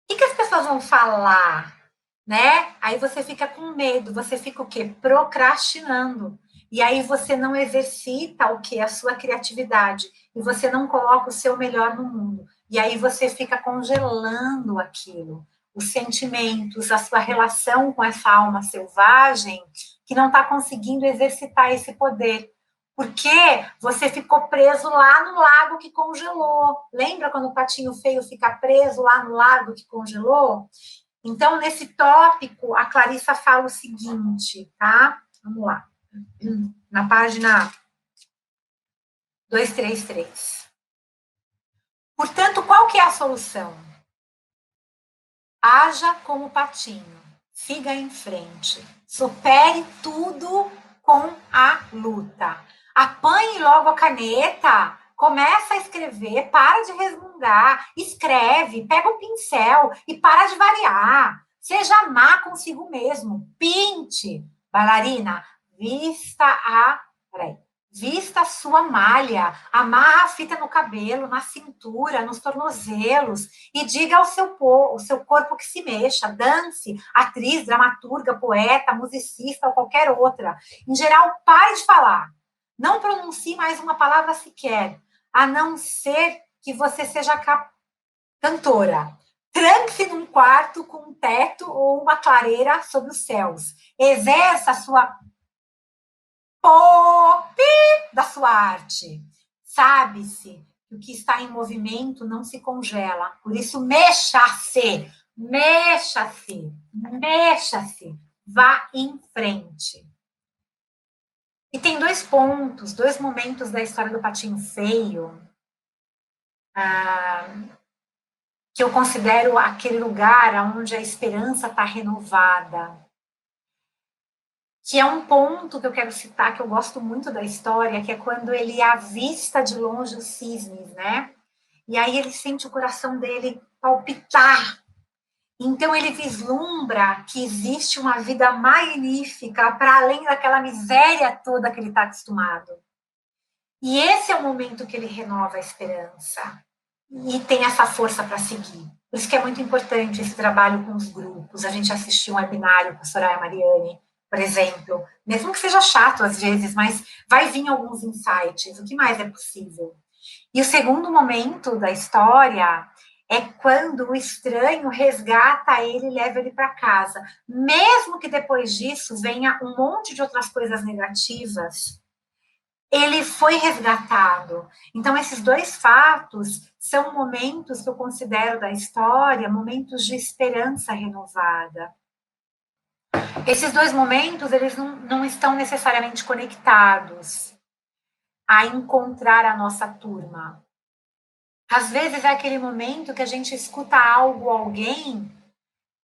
A: O que as pessoas vão falar? Né? Aí você fica com medo, você fica o quê? Procrastinando. E aí você não exercita o que? A sua criatividade. E você não coloca o seu melhor no mundo. E aí você fica congelando aquilo. Os sentimentos, a sua relação com essa alma selvagem, que não está conseguindo exercitar esse poder. Porque você ficou preso lá no lago que congelou. Lembra quando o patinho feio fica preso lá no lago que congelou? Então, nesse tópico, a Clarissa fala o seguinte, tá? Vamos lá. Na página 233. Portanto, qual que é a solução? Haja como patinho, siga em frente, supere tudo com a luta. Apanhe logo a caneta, começa a escrever, para de resmungar, escreve, pega o pincel e para de variar. Seja má consigo mesmo, pinte. Bailarina, vista a... Peraí. Vista a sua malha, amarra a fita no cabelo, na cintura, nos tornozelos e diga ao seu corpo que se mexa, dance, atriz, dramaturga, poeta, musicista ou qualquer outra. Em geral, pare de falar. Não pronuncie mais uma palavra sequer, a não ser que você seja cantora. Tranque-se num quarto com um teto ou uma clareira sob os céus. Exerça a sua da sua arte. Sabe-se que o que está em movimento não se congela. Por isso, mexa-se, mexa-se, mexa-se. Vá em frente. E tem dois pontos, dois momentos da história do Patinho Feio, que eu considero aquele lugar onde a esperança está renovada. Que é um ponto que eu quero citar, que eu gosto muito da história, que é quando ele avista de longe os cisnes, né? E aí ele sente o coração dele palpitar. Então ele vislumbra que existe uma vida magnífica para além daquela miséria toda que ele está acostumado. E esse é o momento que ele renova a esperança e tem essa força para seguir. Por isso que é muito importante esse trabalho com os grupos. A gente assistiu um webinário com a Soraya Mariani, por exemplo, mesmo que seja chato às vezes, mas vai vir alguns insights, o que mais é possível. E o segundo momento da história é quando o estranho resgata ele e leva ele para casa. Mesmo que depois disso venha um monte de outras coisas negativas, ele foi resgatado. Então, esses dois fatos são momentos que eu considero da história, momentos de esperança renovada. Esses dois momentos, eles não estão necessariamente conectados a encontrar a nossa turma. Às vezes é aquele momento que a gente escuta algo, alguém,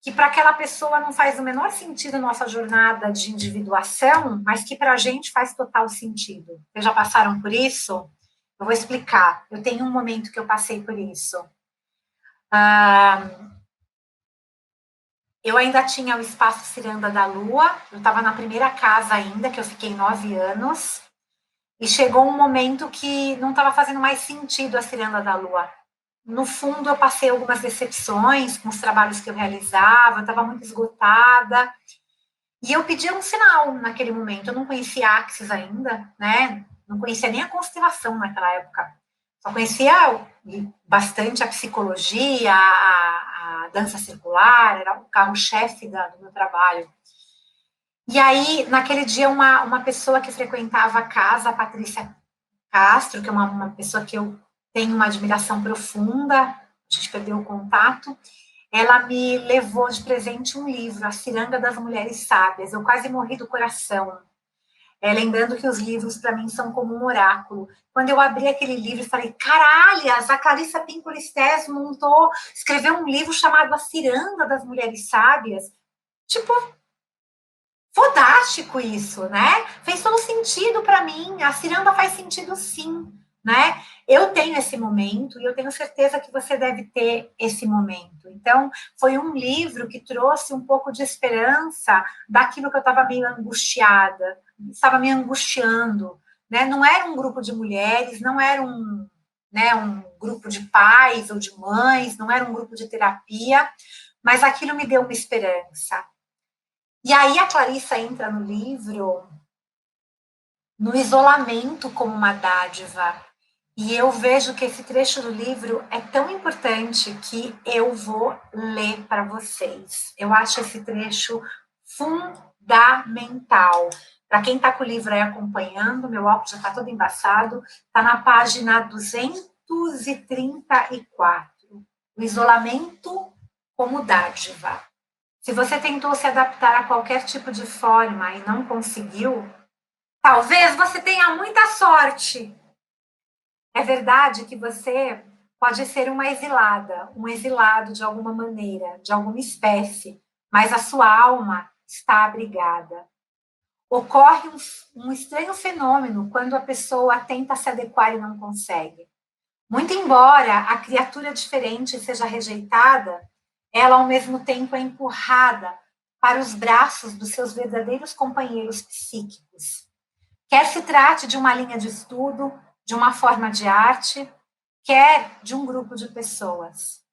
A: que para aquela pessoa não faz o menor sentido a nossa jornada de individuação, mas que para a gente faz total sentido. Vocês já passaram por isso? Eu vou explicar. Eu tenho um momento que eu passei por isso. Eu ainda tinha o espaço Ciranda da Lua, eu estava na primeira casa ainda, que eu fiquei 9 anos, e chegou um momento que não estava fazendo mais sentido a Ciranda da Lua. No fundo, eu passei algumas decepções com os trabalhos que eu realizava, eu estava muito esgotada, e eu pedi um sinal naquele momento. Eu não conhecia Axis ainda, né? Não conhecia nem a constelação naquela época. Só conhecia bastante a psicologia, a dança circular, era o carro-chefe do meu trabalho. E aí, naquele dia, uma pessoa que frequentava a casa, a Patrícia Castro, que é uma pessoa que eu tenho uma admiração profunda, a gente perdeu o contato, ela me levou de presente um livro, A Ciranda das Mulheres Sábias. Eu quase morri do coração, lembrando que os livros para mim são como um oráculo. Quando eu abri aquele livro, eu falei, caralhas, a Clarissa Pinkola Estés escreveu um livro chamado A Ciranda das Mulheres Sábias. Tipo, fodástico isso, né? Fez todo sentido para mim. A ciranda faz sentido sim, né? Eu tenho esse momento e eu tenho certeza que você deve ter esse momento. Então, foi um livro que trouxe um pouco de esperança daquilo que eu estava meio angustiada, estava me angustiando, né? Não era um grupo de mulheres, não era um grupo de pais ou de mães, não era um grupo de terapia, mas aquilo me deu uma esperança. E aí a Clarissa entra no livro no isolamento como uma dádiva. E eu vejo que esse trecho do livro é tão importante que eu vou ler para vocês. Eu acho esse trecho fundamental. Para quem está com o livro aí acompanhando, meu óculos já está todo embaçado, está na página 234. O isolamento como dádiva. Se você tentou se adaptar a qualquer tipo de forma e não conseguiu, talvez você tenha muita sorte. É verdade que você pode ser uma exilada, um exilado de alguma maneira, de alguma espécie, mas a sua alma está abrigada. Ocorre um estranho fenômeno quando a pessoa tenta se adequar e não consegue. Muito embora a criatura diferente seja rejeitada, ela ao mesmo tempo é empurrada para os braços dos seus verdadeiros companheiros psíquicos. Quer se trate de uma linha de estudo, de uma forma de arte, quer de um grupo de pessoas.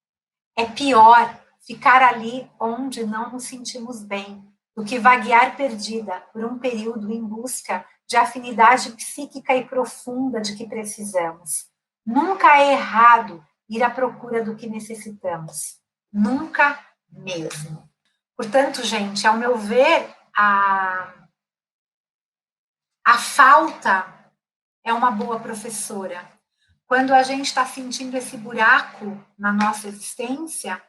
A: É pior ficar ali onde não nos sentimos bem do que vaguear perdida por um período em busca de afinidade psíquica e profunda de que precisamos. Nunca é errado ir à procura do que necessitamos. Nunca mesmo. Portanto, gente, ao meu ver, a falta é uma boa professora. Quando a gente está sentindo esse buraco na nossa existência,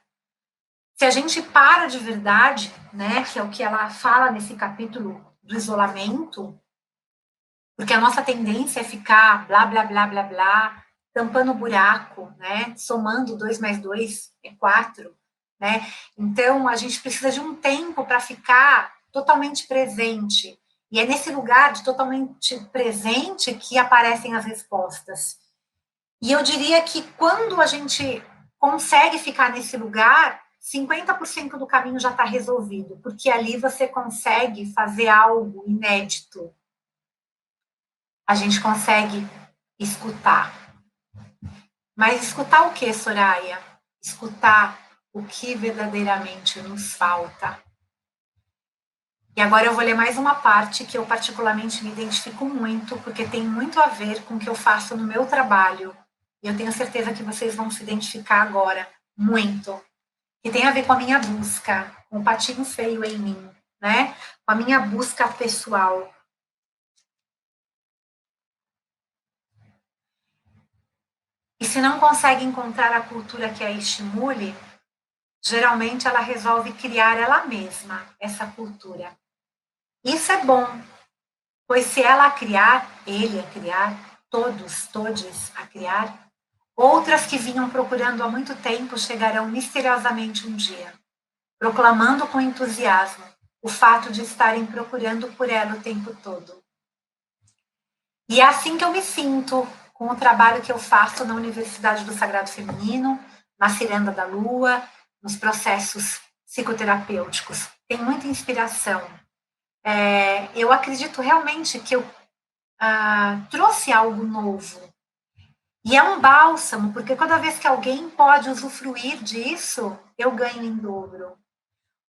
A: se a gente para de verdade, né, que é o que ela fala nesse capítulo do isolamento, porque a nossa tendência é ficar blá, blá, blá, blá, blá, tampando o buraco, né, somando 2 mais 2 é 4, né, então a gente precisa de um tempo para ficar totalmente presente, e é nesse lugar de totalmente presente que aparecem as respostas. E eu diria que quando a gente consegue ficar nesse lugar, 50% do caminho já está resolvido, porque ali você consegue fazer algo inédito. A gente consegue escutar. Mas escutar o que, Soraya? Escutar o que verdadeiramente nos falta. E agora eu vou ler mais uma parte que eu particularmente me identifico muito, porque tem muito a ver com o que eu faço no meu trabalho. E eu tenho certeza que vocês vão se identificar agora muito. Que tem a ver com a minha busca, com o patinho feio em mim, né? Com a minha busca pessoal. E se não consegue encontrar a cultura que a estimule, geralmente ela resolve criar ela mesma essa cultura. Isso é bom, pois se ela a criar, ele a criar, todos a criar, outras que vinham procurando há muito tempo chegarão misteriosamente um dia, proclamando com entusiasmo o fato de estarem procurando por ela o tempo todo. E é assim que eu me sinto com o trabalho que eu faço na Universidade do Sagrado Feminino, na Ciranda da Lua, nos processos psicoterapêuticos. Tem muita inspiração. Eu acredito realmente que eu trouxe algo novo. E é um bálsamo, porque cada vez que alguém pode usufruir disso, eu ganho em dobro.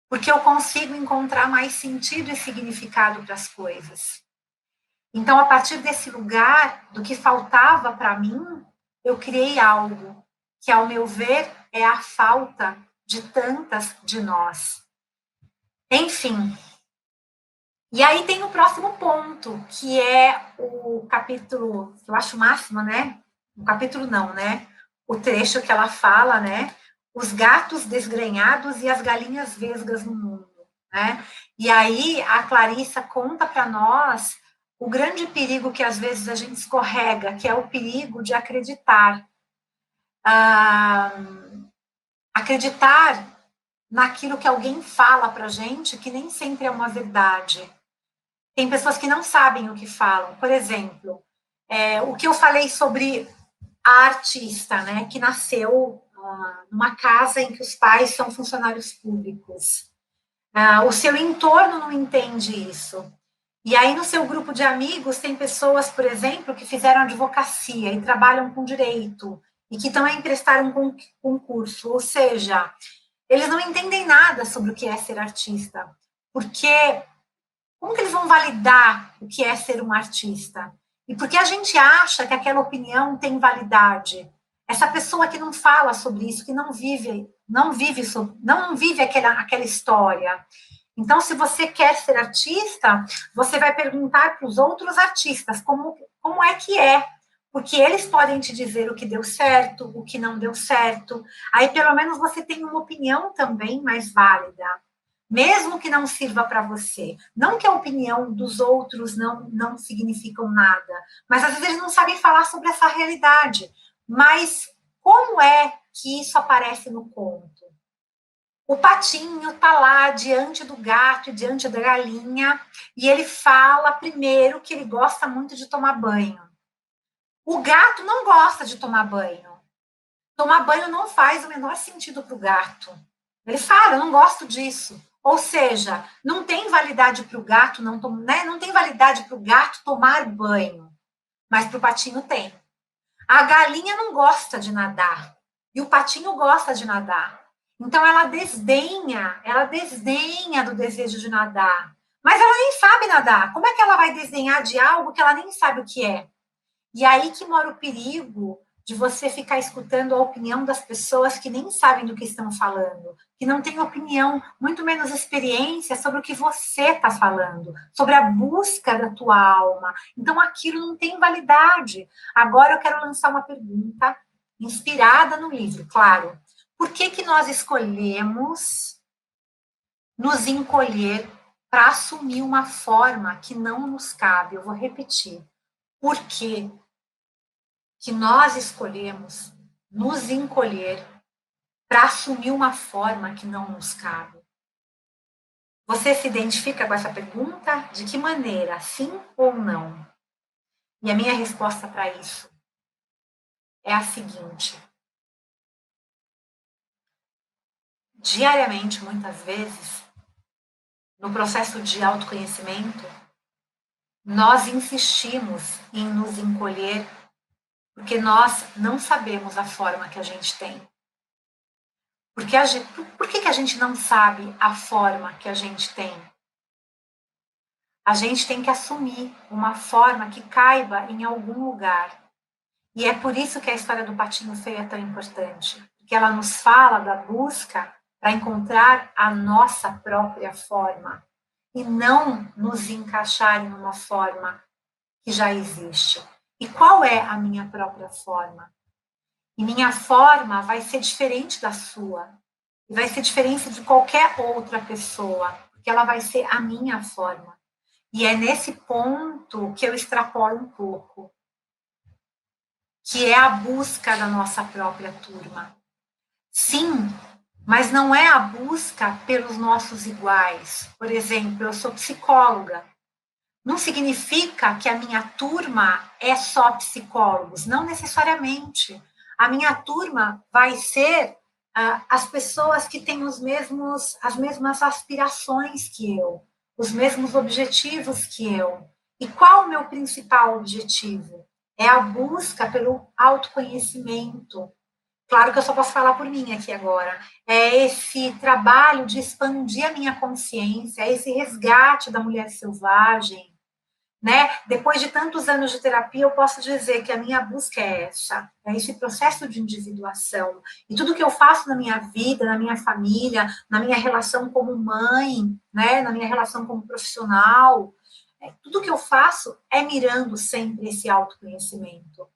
A: Porque eu consigo encontrar mais sentido e significado para as coisas. Então, a partir desse lugar, do que faltava para mim, eu criei algo que, ao meu ver, é a falta de tantas de nós. Enfim, E aí tem o próximo ponto, que é o capítulo, que eu acho o máximo, né? O capítulo não, né? O trecho que ela fala, né? Os gatos desgrenhados e as galinhas vesgas no mundo, né? E aí a Clarissa conta para nós o grande perigo que às vezes a gente escorrega, que é o perigo de acreditar. Acreditar naquilo que alguém fala para gente, que nem sempre é uma verdade. Tem pessoas que não sabem o que falam. Por exemplo, o que eu falei sobre a artista, né, que nasceu numa casa em que os pais são funcionários públicos. O seu entorno não entende isso. E aí, no seu grupo de amigos, tem pessoas, por exemplo, que fizeram advocacia e trabalham com direito, e que também prestaram um concurso. Ou seja, eles não entendem nada sobre o que é ser artista. Porque como que eles vão validar o que é ser um artista? E por que a gente acha que aquela opinião tem validade? Essa pessoa que não fala sobre isso, que não vive aquela história. Então, se você quer ser artista, você vai perguntar para os outros artistas como é que é. Porque eles podem te dizer o que deu certo, o que não deu certo. Aí, pelo menos, você tem uma opinião também mais válida, mesmo que não sirva para você. Não que a opinião dos outros não significam nada, mas às vezes eles não sabem falar sobre essa realidade. Mas como é que isso aparece no conto? O patinho está lá diante do gato e diante da galinha, e ele fala primeiro que ele gosta muito de tomar banho. O gato não gosta de tomar banho. Tomar banho não faz o menor sentido para o gato. Ele fala, eu não gosto disso. Ou seja, não tem validade para o gato, não tem validade para o gato tomar banho, mas para o patinho tem. A galinha não gosta de nadar e o patinho gosta de nadar. Então ela desdenha do desejo de nadar. Mas ela nem sabe nadar. Como é que ela vai desdenhar de algo que ela nem sabe o que é? E aí que mora o perigo de você ficar escutando a opinião das pessoas que nem sabem do que estão falando, que não têm opinião, muito menos experiência sobre o que você está falando, sobre a busca da tua alma. Então aquilo não tem validade. Agora eu quero lançar uma pergunta inspirada no livro, claro. Por que nós escolhemos nos encolher para assumir uma forma que não nos cabe? Eu vou repetir. Por que nós escolhemos nos encolher para assumir uma forma que não nos cabe? Você se identifica com essa pergunta? De que maneira? Sim ou não? E a minha resposta para isso é a seguinte: diariamente, muitas vezes, no processo de autoconhecimento, nós insistimos em nos encolher porque nós não sabemos a forma que a gente tem. Por que a gente não sabe a forma que a gente tem? A gente tem que assumir uma forma que caiba em algum lugar. E é por isso que a história do patinho feio é tão importante, porque ela nos fala da busca para encontrar a nossa própria forma e não nos encaixar em uma forma que já existe. E qual é a minha própria forma? E minha forma vai ser diferente da sua, e vai ser diferente de qualquer outra pessoa, porque ela vai ser a minha forma. E é nesse ponto que eu extrapolo um pouco, que é a busca da nossa própria turma. Sim, mas não é a busca pelos nossos iguais. Por exemplo, eu sou psicóloga. Não significa que a minha turma é só psicólogos, não necessariamente. A minha turma vai ser as pessoas que têm as mesmas aspirações que eu, os mesmos objetivos que eu. E qual o meu principal objetivo? É a busca pelo autoconhecimento. Claro que eu só posso falar por mim aqui agora. É esse trabalho de expandir a minha consciência, é esse resgate da mulher selvagem, né? Depois de tantos anos de terapia, eu posso dizer que a minha busca é essa, é esse processo de individuação. E tudo que eu faço na minha vida, na minha família, na minha relação como mãe, né? Na minha relação como profissional, tudo que eu faço é mirando sempre esse autoconhecimento.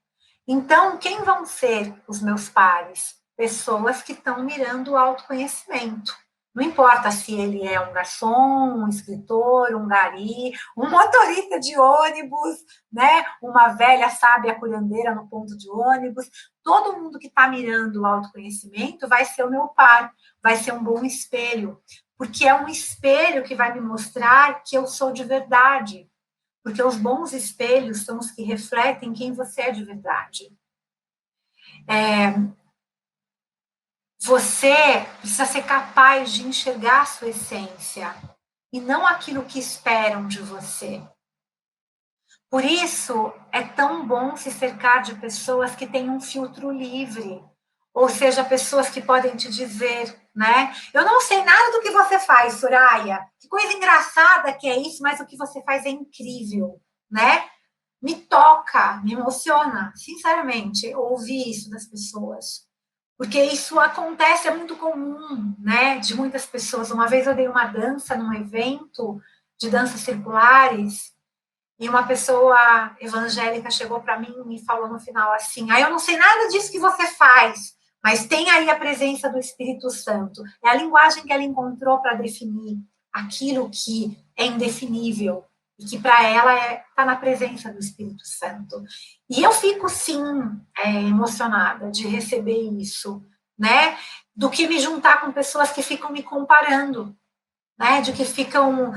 A: Então, quem vão ser os meus pares? Pessoas que estão mirando o autoconhecimento. Não importa se ele é um garçom, um escritor, um gari, um motorista de ônibus, né? Uma velha sábia curandeira no ponto de ônibus. Todo mundo que está mirando o autoconhecimento vai ser o meu par, vai ser um bom espelho, porque é um espelho que vai me mostrar que eu sou de verdade, porque os bons espelhos são os que refletem quem você é de verdade. Você precisa ser capaz de enxergar a sua essência e não aquilo que esperam de você. Por isso, é tão bom se cercar de pessoas que têm um filtro livre, ou seja, pessoas que podem te dizer, né? Eu não sei nada do que você faz, Soraya. Que coisa engraçada que é isso, mas o que você faz é incrível, né? Me toca, me emociona, sinceramente, ouvir isso das pessoas. Porque isso acontece, é muito comum, né, de muitas pessoas. Uma vez eu dei uma dança num evento de danças circulares e uma pessoa evangélica chegou para mim e falou no final assim: eu não sei nada disso que você faz, mas tem aí a presença do Espírito Santo. É a linguagem que ela encontrou para definir aquilo que é indefinível e que para ela está na presença do Espírito Santo. E eu fico, sim, emocionada de receber isso, né? Do que me juntar com pessoas que ficam me comparando, né? De que ficam,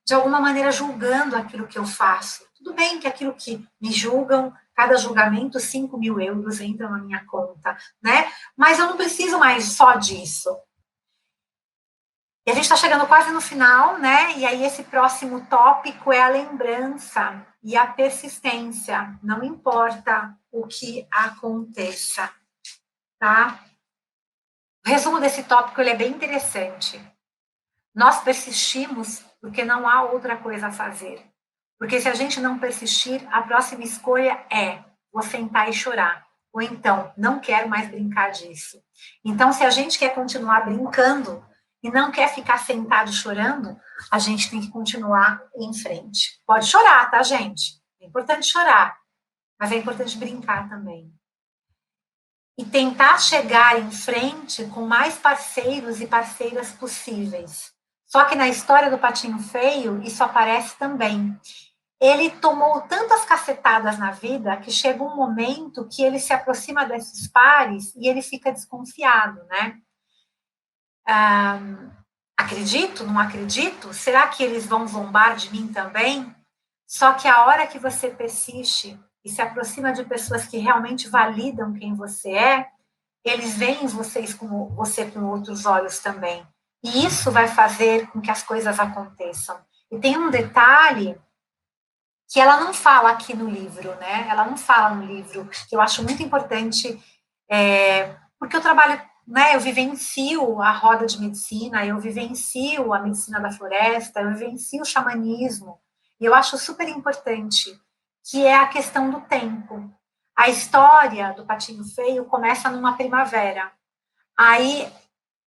A: de alguma maneira, julgando aquilo que eu faço. Tudo bem que aquilo que me julgam, cada julgamento, 5.000 euros entram na minha conta, né? Mas eu não preciso mais só disso. E a gente está chegando quase no final, né? E aí esse próximo tópico é a lembrança e a persistência. Não importa o que aconteça, tá? O resumo desse tópico ele é bem interessante. Nós persistimos porque não há outra coisa a fazer. Porque se a gente não persistir, a próxima escolha é vou sentar e chorar. Ou então, não quero mais brincar disso. Então, se a gente quer continuar brincando e não quer ficar sentado chorando, a gente tem que continuar em frente. Pode chorar, tá, gente? É importante chorar, mas é importante brincar também. E tentar chegar em frente com mais parceiros e parceiras possíveis. Só que na história do Patinho Feio, isso aparece também. Ele tomou tantas cacetadas na vida que chega um momento que ele se aproxima desses pares e ele fica desconfiado, né? Acredito? Não acredito? Será que eles vão zombar de mim também? Só que a hora que você persiste e se aproxima de pessoas que realmente validam quem você é, eles veem você com outros olhos também. E isso vai fazer com que as coisas aconteçam. E tem um detalhe que ela não fala aqui no livro, né? Ela não fala no livro, que eu acho muito importante, porque eu trabalho, né? Eu vivencio a roda de medicina, eu vivencio a medicina da floresta, eu vivencio o xamanismo, e eu acho super importante, que é a questão do tempo. A história do Patinho Feio começa numa primavera. Aí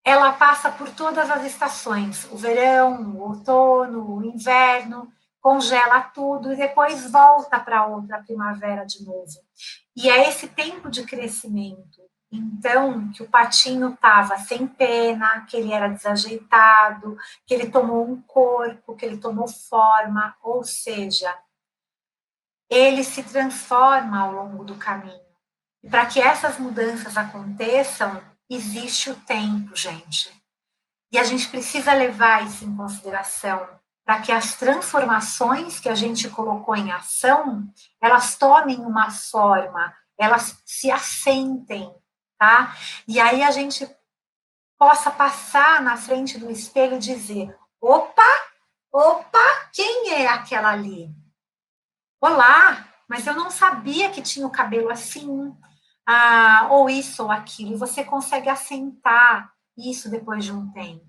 A: ela passa por todas as estações, o verão, o outono, o inverno, congela tudo e depois volta para outra primavera de novo. E é esse tempo de crescimento, então, que o patinho estava sem pena, que ele era desajeitado, que ele tomou um corpo, que ele tomou forma, ou seja, ele se transforma ao longo do caminho. E para que essas mudanças aconteçam, existe o tempo, gente. E a gente precisa levar isso em consideração para que as transformações que a gente colocou em ação, elas tomem uma forma, elas se assentem, tá? E aí a gente possa passar na frente do espelho e dizer: opa, opa, quem é aquela ali? Olá, mas eu não sabia que tinha o cabelo assim, ou isso ou aquilo. E você consegue assentar isso depois de um tempo.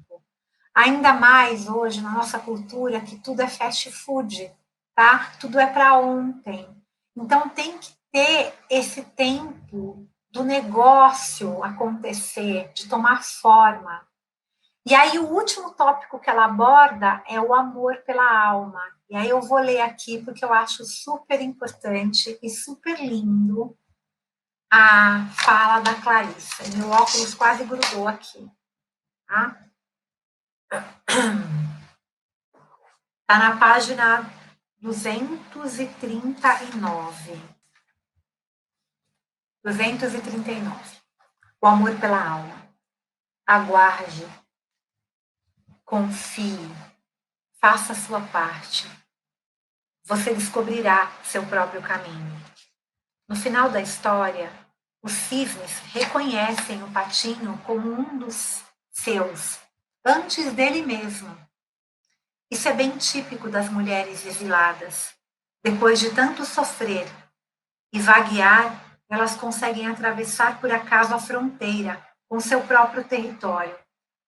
A: Ainda mais hoje, na nossa cultura, que tudo é fast food. tá? Tudo é para ontem. Então tem que ter esse tempo do negócio acontecer, de tomar forma. E aí o último tópico que ela aborda é o amor pela alma. E aí eu vou ler aqui porque eu acho super importante e super lindo a fala da Clarissa. Meu óculos quase grudou aqui, tá? Tá na página 239. 239. O amor pela alma. Aguarde, confie, faça a sua parte. Você descobrirá seu próprio caminho. No final da história, os cisnes reconhecem o patinho como um dos seus, antes dele mesmo. Isso é bem típico das mulheres exiladas. Depois de tanto sofrer e vaguear, elas conseguem atravessar por acaso a fronteira com seu próprio território.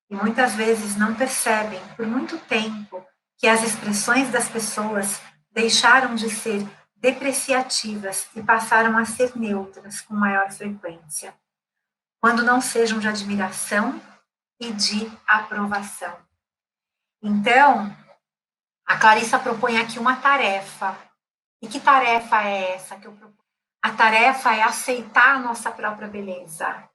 A: E muitas vezes não percebem, por muito tempo, que as expressões das pessoas deixaram de ser depreciativas e passaram a ser neutras com maior frequência, quando não sejam de admiração e de aprovação. Então, a Clarissa propõe aqui uma tarefa. E que tarefa é essa que eu proponho? A tarefa é aceitar a nossa própria beleza.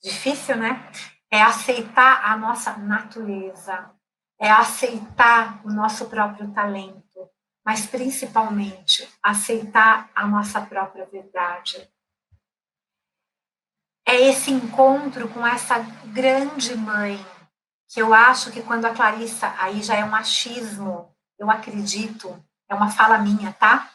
A: Difícil, né? É aceitar a nossa natureza, é aceitar o nosso próprio talento, mas principalmente aceitar a nossa própria verdade. É esse encontro com essa grande mãe, que eu acho que quando a Clarissa, aí já é um achismo, eu acredito, é uma fala minha, tá?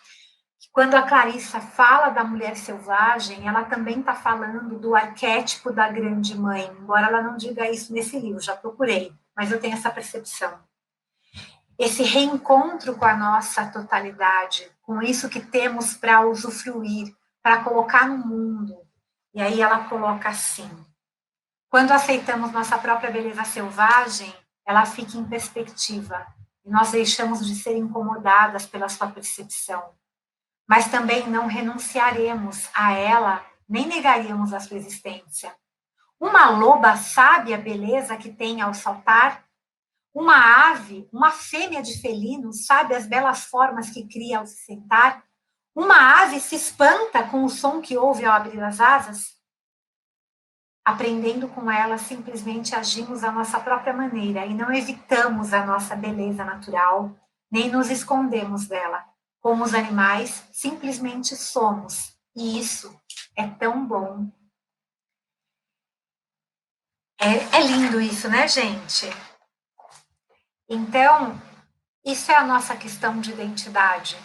A: Quando a Clarissa fala da mulher selvagem, ela também está falando do arquétipo da grande mãe, embora ela não diga isso nesse livro, já procurei, mas eu tenho essa percepção. Esse reencontro com a nossa totalidade, com isso que temos para usufruir, para colocar no mundo. E aí ela coloca assim: quando aceitamos nossa própria beleza selvagem, ela fica em perspectiva, e nós deixamos de ser incomodadas pela sua percepção. Mas também não renunciaremos a ela, nem negaríamos a sua existência. Uma loba sabe a beleza que tem ao saltar? Uma ave, uma fêmea de felino, sabe as belas formas que cria ao se sentar? Uma ave se espanta com o som que ouve ao abrir as asas? Aprendendo com ela, simplesmente agimos à nossa própria maneira e não evitamos a nossa beleza natural, nem nos escondemos dela. Como os animais, simplesmente somos. E isso é tão bom. É lindo isso, né, gente? Então, isso é a nossa questão de identidade.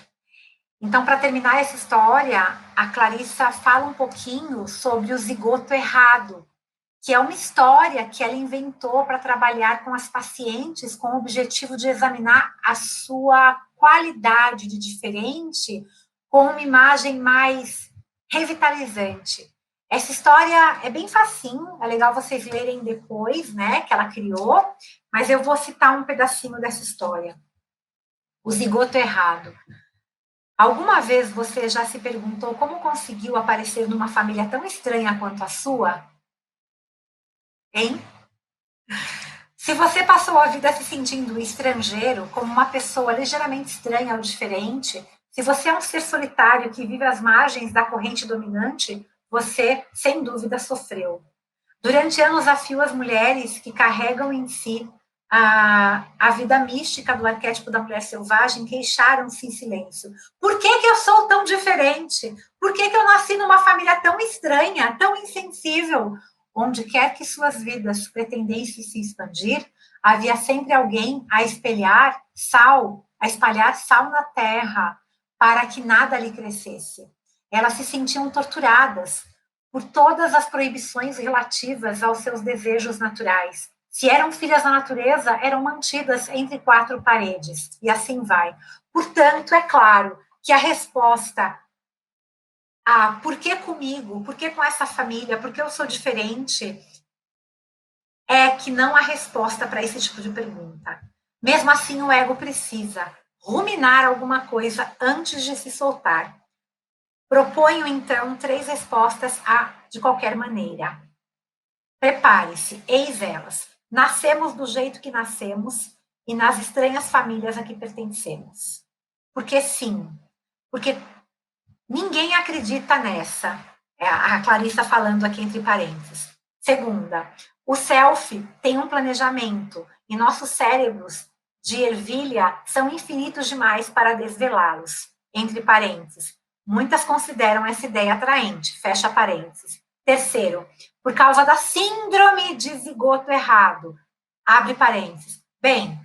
A: Então, para terminar essa história, a Clarissa fala um pouquinho sobre o zigoto errado, que é uma história que ela inventou para trabalhar com as pacientes com o objetivo de examinar a sua qualidade de diferente com uma imagem mais revitalizante. Essa história é bem facinho, é legal vocês lerem depois, né, que ela criou, mas eu vou citar um pedacinho dessa história. O zigoto errado. Alguma vez você já se perguntou como conseguiu aparecer numa família tão estranha quanto a sua? Hein? Se você passou a vida se sentindo estrangeiro, como uma pessoa ligeiramente estranha ou diferente, se você é um ser solitário que vive às margens da corrente dominante, você, sem dúvida, sofreu. Durante anos, a fio, as mulheres que carregam em si a vida mística do arquétipo da mulher selvagem queixaram-se em silêncio. Por que eu sou tão diferente? Por que eu nasci numa família tão estranha, tão insensível? Onde quer que suas vidas pretendessem se expandir, havia sempre alguém a espalhar sal na terra, para que nada lhe crescesse. Elas se sentiam torturadas por todas as proibições relativas aos seus desejos naturais. Se eram filhas da natureza, eram mantidas entre quatro paredes, e assim vai. Portanto, é claro que a resposta por que comigo? Por que com essa família? Por que eu sou diferente? É que não há resposta para esse tipo de pergunta. Mesmo assim, o ego precisa ruminar alguma coisa antes de se soltar. Proponho, então, 3 respostas a de qualquer maneira. Prepare-se, eis elas. Nascemos do jeito que nascemos e nas estranhas famílias a que pertencemos. Porque sim, porque ninguém acredita nessa. É a Clarissa falando aqui entre parênteses. Segunda, o self tem um planejamento e nossos cérebros de ervilha são infinitos demais para desvelá-los. Entre parênteses. Muitas consideram essa ideia atraente. Fecha parênteses. Terceiro, por causa da síndrome de zigoto errado. Abre parênteses. Bem,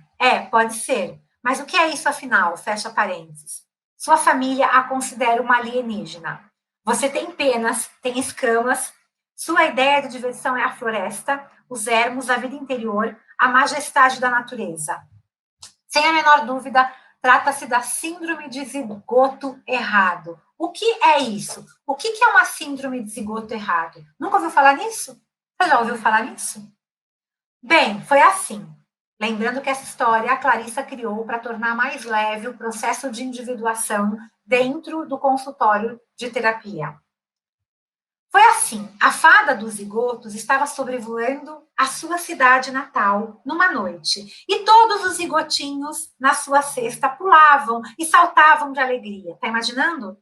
A: pode ser. Mas o que é isso afinal? Fecha parênteses. Sua família a considera uma alienígena. Você tem penas, tem escamas. Sua ideia de diversão é a floresta, os ermos, a vida interior, a majestade da natureza. Sem a menor dúvida, trata-se da síndrome de zigoto errado. O que é isso? O que é uma síndrome de zigoto errado? Nunca ouviu falar nisso? Você já ouviu falar nisso? Bem, foi assim. Lembrando que essa história a Clarissa criou para tornar mais leve o processo de individuação dentro do consultório de terapia. Foi assim, a fada dos zigotos estava sobrevoando a sua cidade natal numa noite, e todos os zigotinhos na sua cesta pulavam e saltavam de alegria. Tá imaginando?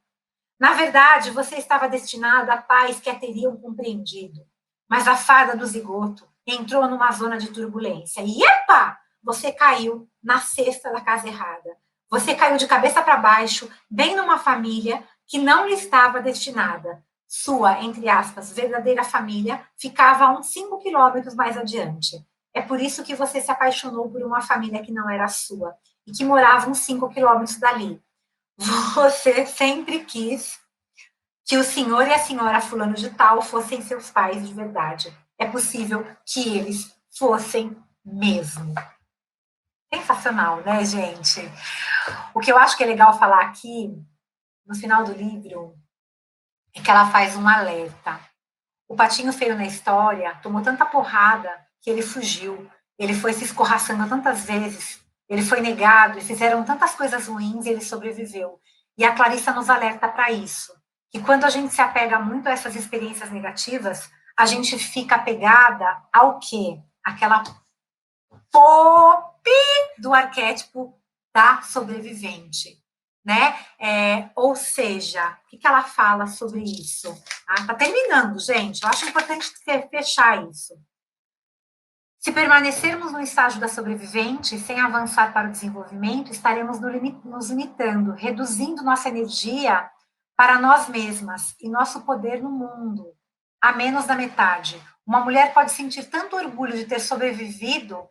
A: Na verdade, você estava destinada a pais que a teriam compreendido, mas a fada do zigoto entrou numa zona de turbulência e, epa, você caiu na cesta da casa errada. Você caiu de cabeça para baixo, bem numa família que não lhe estava destinada. Sua, entre aspas, verdadeira família ficava a uns 5 quilômetros mais adiante. É por isso que você se apaixonou por uma família que não era sua e que morava uns 5 quilômetros dali. Você sempre quis que o senhor e a senhora fulano de tal fossem seus pais de verdade. É possível que eles fossem mesmo. Sensacional, né, gente? O que eu acho que é legal falar aqui, no final do livro, é que ela faz um alerta. O patinho feio na história tomou tanta porrada que ele fugiu. Ele foi se escorraçando tantas vezes, ele foi negado, e fizeram tantas coisas ruins e ele sobreviveu. E a Clarissa nos alerta para isso. Que quando a gente se apega muito a essas experiências negativas, a gente fica apegada ao quê? Aquela pop do arquétipo da sobrevivente, né? Ou seja, o que ela fala sobre isso? Tá terminando, gente. Eu acho importante fechar isso. Se permanecermos no estágio da sobrevivente, sem avançar para o desenvolvimento, estaremos nos limitando, reduzindo nossa energia para nós mesmas e nosso poder no mundo, a menos da metade. Uma mulher pode sentir tanto orgulho de ter sobrevivido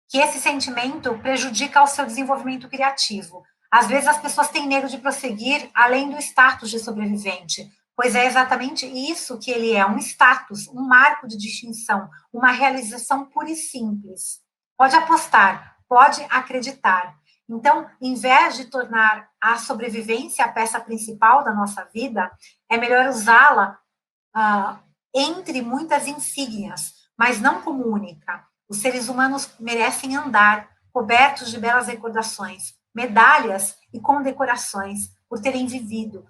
A: que esse sentimento prejudica o seu desenvolvimento criativo. Às vezes as pessoas têm medo de prosseguir além do status de sobrevivente, pois é exatamente isso que ele é, um status, um marco de distinção, uma realização pura e simples. Pode apostar, pode acreditar. Então, em vez de tornar a sobrevivência a peça principal da nossa vida, é melhor usá-la entre muitas insígnias, mas não como única. Os seres humanos merecem andar cobertos de belas recordações, medalhas e condecorações por terem vivido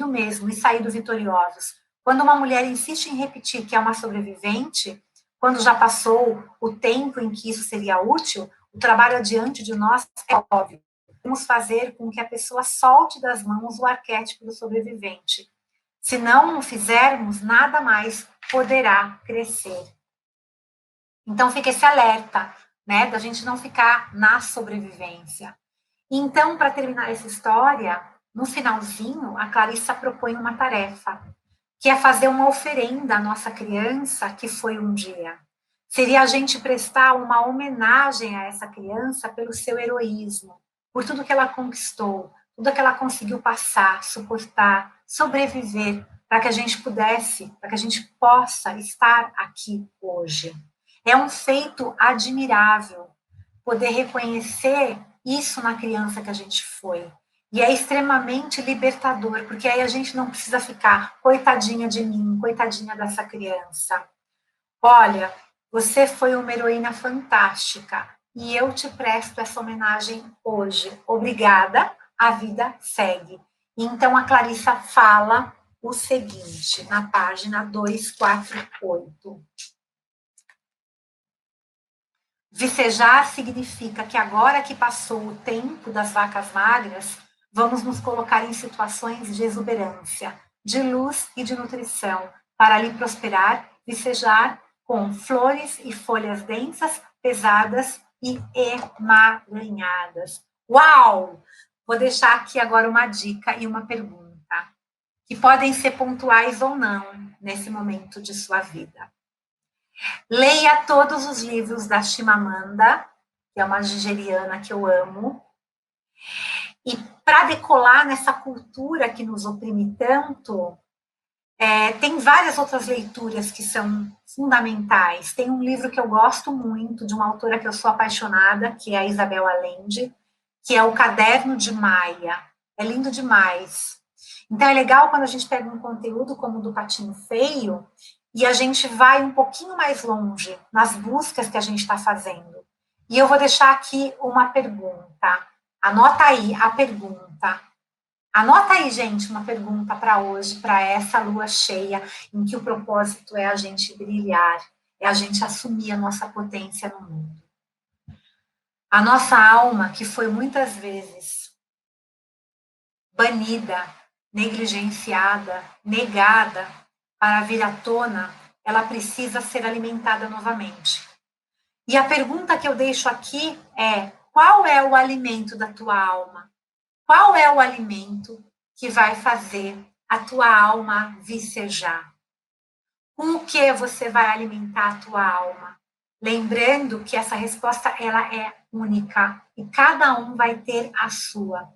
A: mesmo e saído vitoriosos. Quando uma mulher insiste em repetir que é uma sobrevivente, quando já passou o tempo em que isso seria útil, o trabalho adiante de nós é óbvio. Vamos fazer com que a pessoa solte das mãos o arquétipo do sobrevivente. Se não o fizermos, nada mais poderá crescer. Então fica esse alerta, né, da gente não ficar na sobrevivência. Então, para terminar essa história, no finalzinho, a Clarissa propõe uma tarefa, que é fazer uma oferenda à nossa criança que foi um dia. Seria a gente prestar uma homenagem a essa criança pelo seu heroísmo, por tudo que ela conquistou, tudo que ela conseguiu passar, suportar, sobreviver, para que a gente pudesse, para que a gente possa estar aqui hoje. É um feito admirável poder reconhecer isso na criança que a gente foi. E é extremamente libertador, porque aí a gente não precisa ficar coitadinha de mim, coitadinha dessa criança. Olha, você foi uma heroína fantástica, e eu te presto essa homenagem hoje. Obrigada, a vida segue. Então, a Clarissa fala o seguinte, na página 248. Vicejar significa que agora que passou o tempo das vacas magras, vamos nos colocar em situações de exuberância, de luz e de nutrição, para ali prosperar, vicejar com flores e folhas densas, pesadas e emaranhadas. Uau! Vou deixar aqui agora uma dica e uma pergunta, que podem ser pontuais ou não nesse momento de sua vida. Leia todos os livros da Chimamanda, que é uma nigeriana que eu amo. E para decolar nessa cultura que nos oprime tanto, tem várias outras leituras que são fundamentais. Tem um livro que eu gosto muito, de uma autora que eu sou apaixonada, que é a Isabel Allende, que é O Caderno de Maia. É lindo demais. Então é legal quando a gente pega um conteúdo como o do Patinho Feio e a gente vai um pouquinho mais longe nas buscas que a gente está fazendo. E eu vou deixar aqui uma pergunta. Anota aí a pergunta. Anota aí, gente, uma pergunta para hoje, para essa lua cheia, em que o propósito é a gente brilhar, é a gente assumir a nossa potência no mundo. A nossa alma, que foi muitas vezes banida, negligenciada, negada, para vir à tona, ela precisa ser alimentada novamente. E a pergunta que eu deixo aqui é: qual é o alimento da tua alma? Qual é o alimento que vai fazer a tua alma vicejar? Com o que você vai alimentar a tua alma? Lembrando que essa resposta ela é única e cada um vai ter a sua.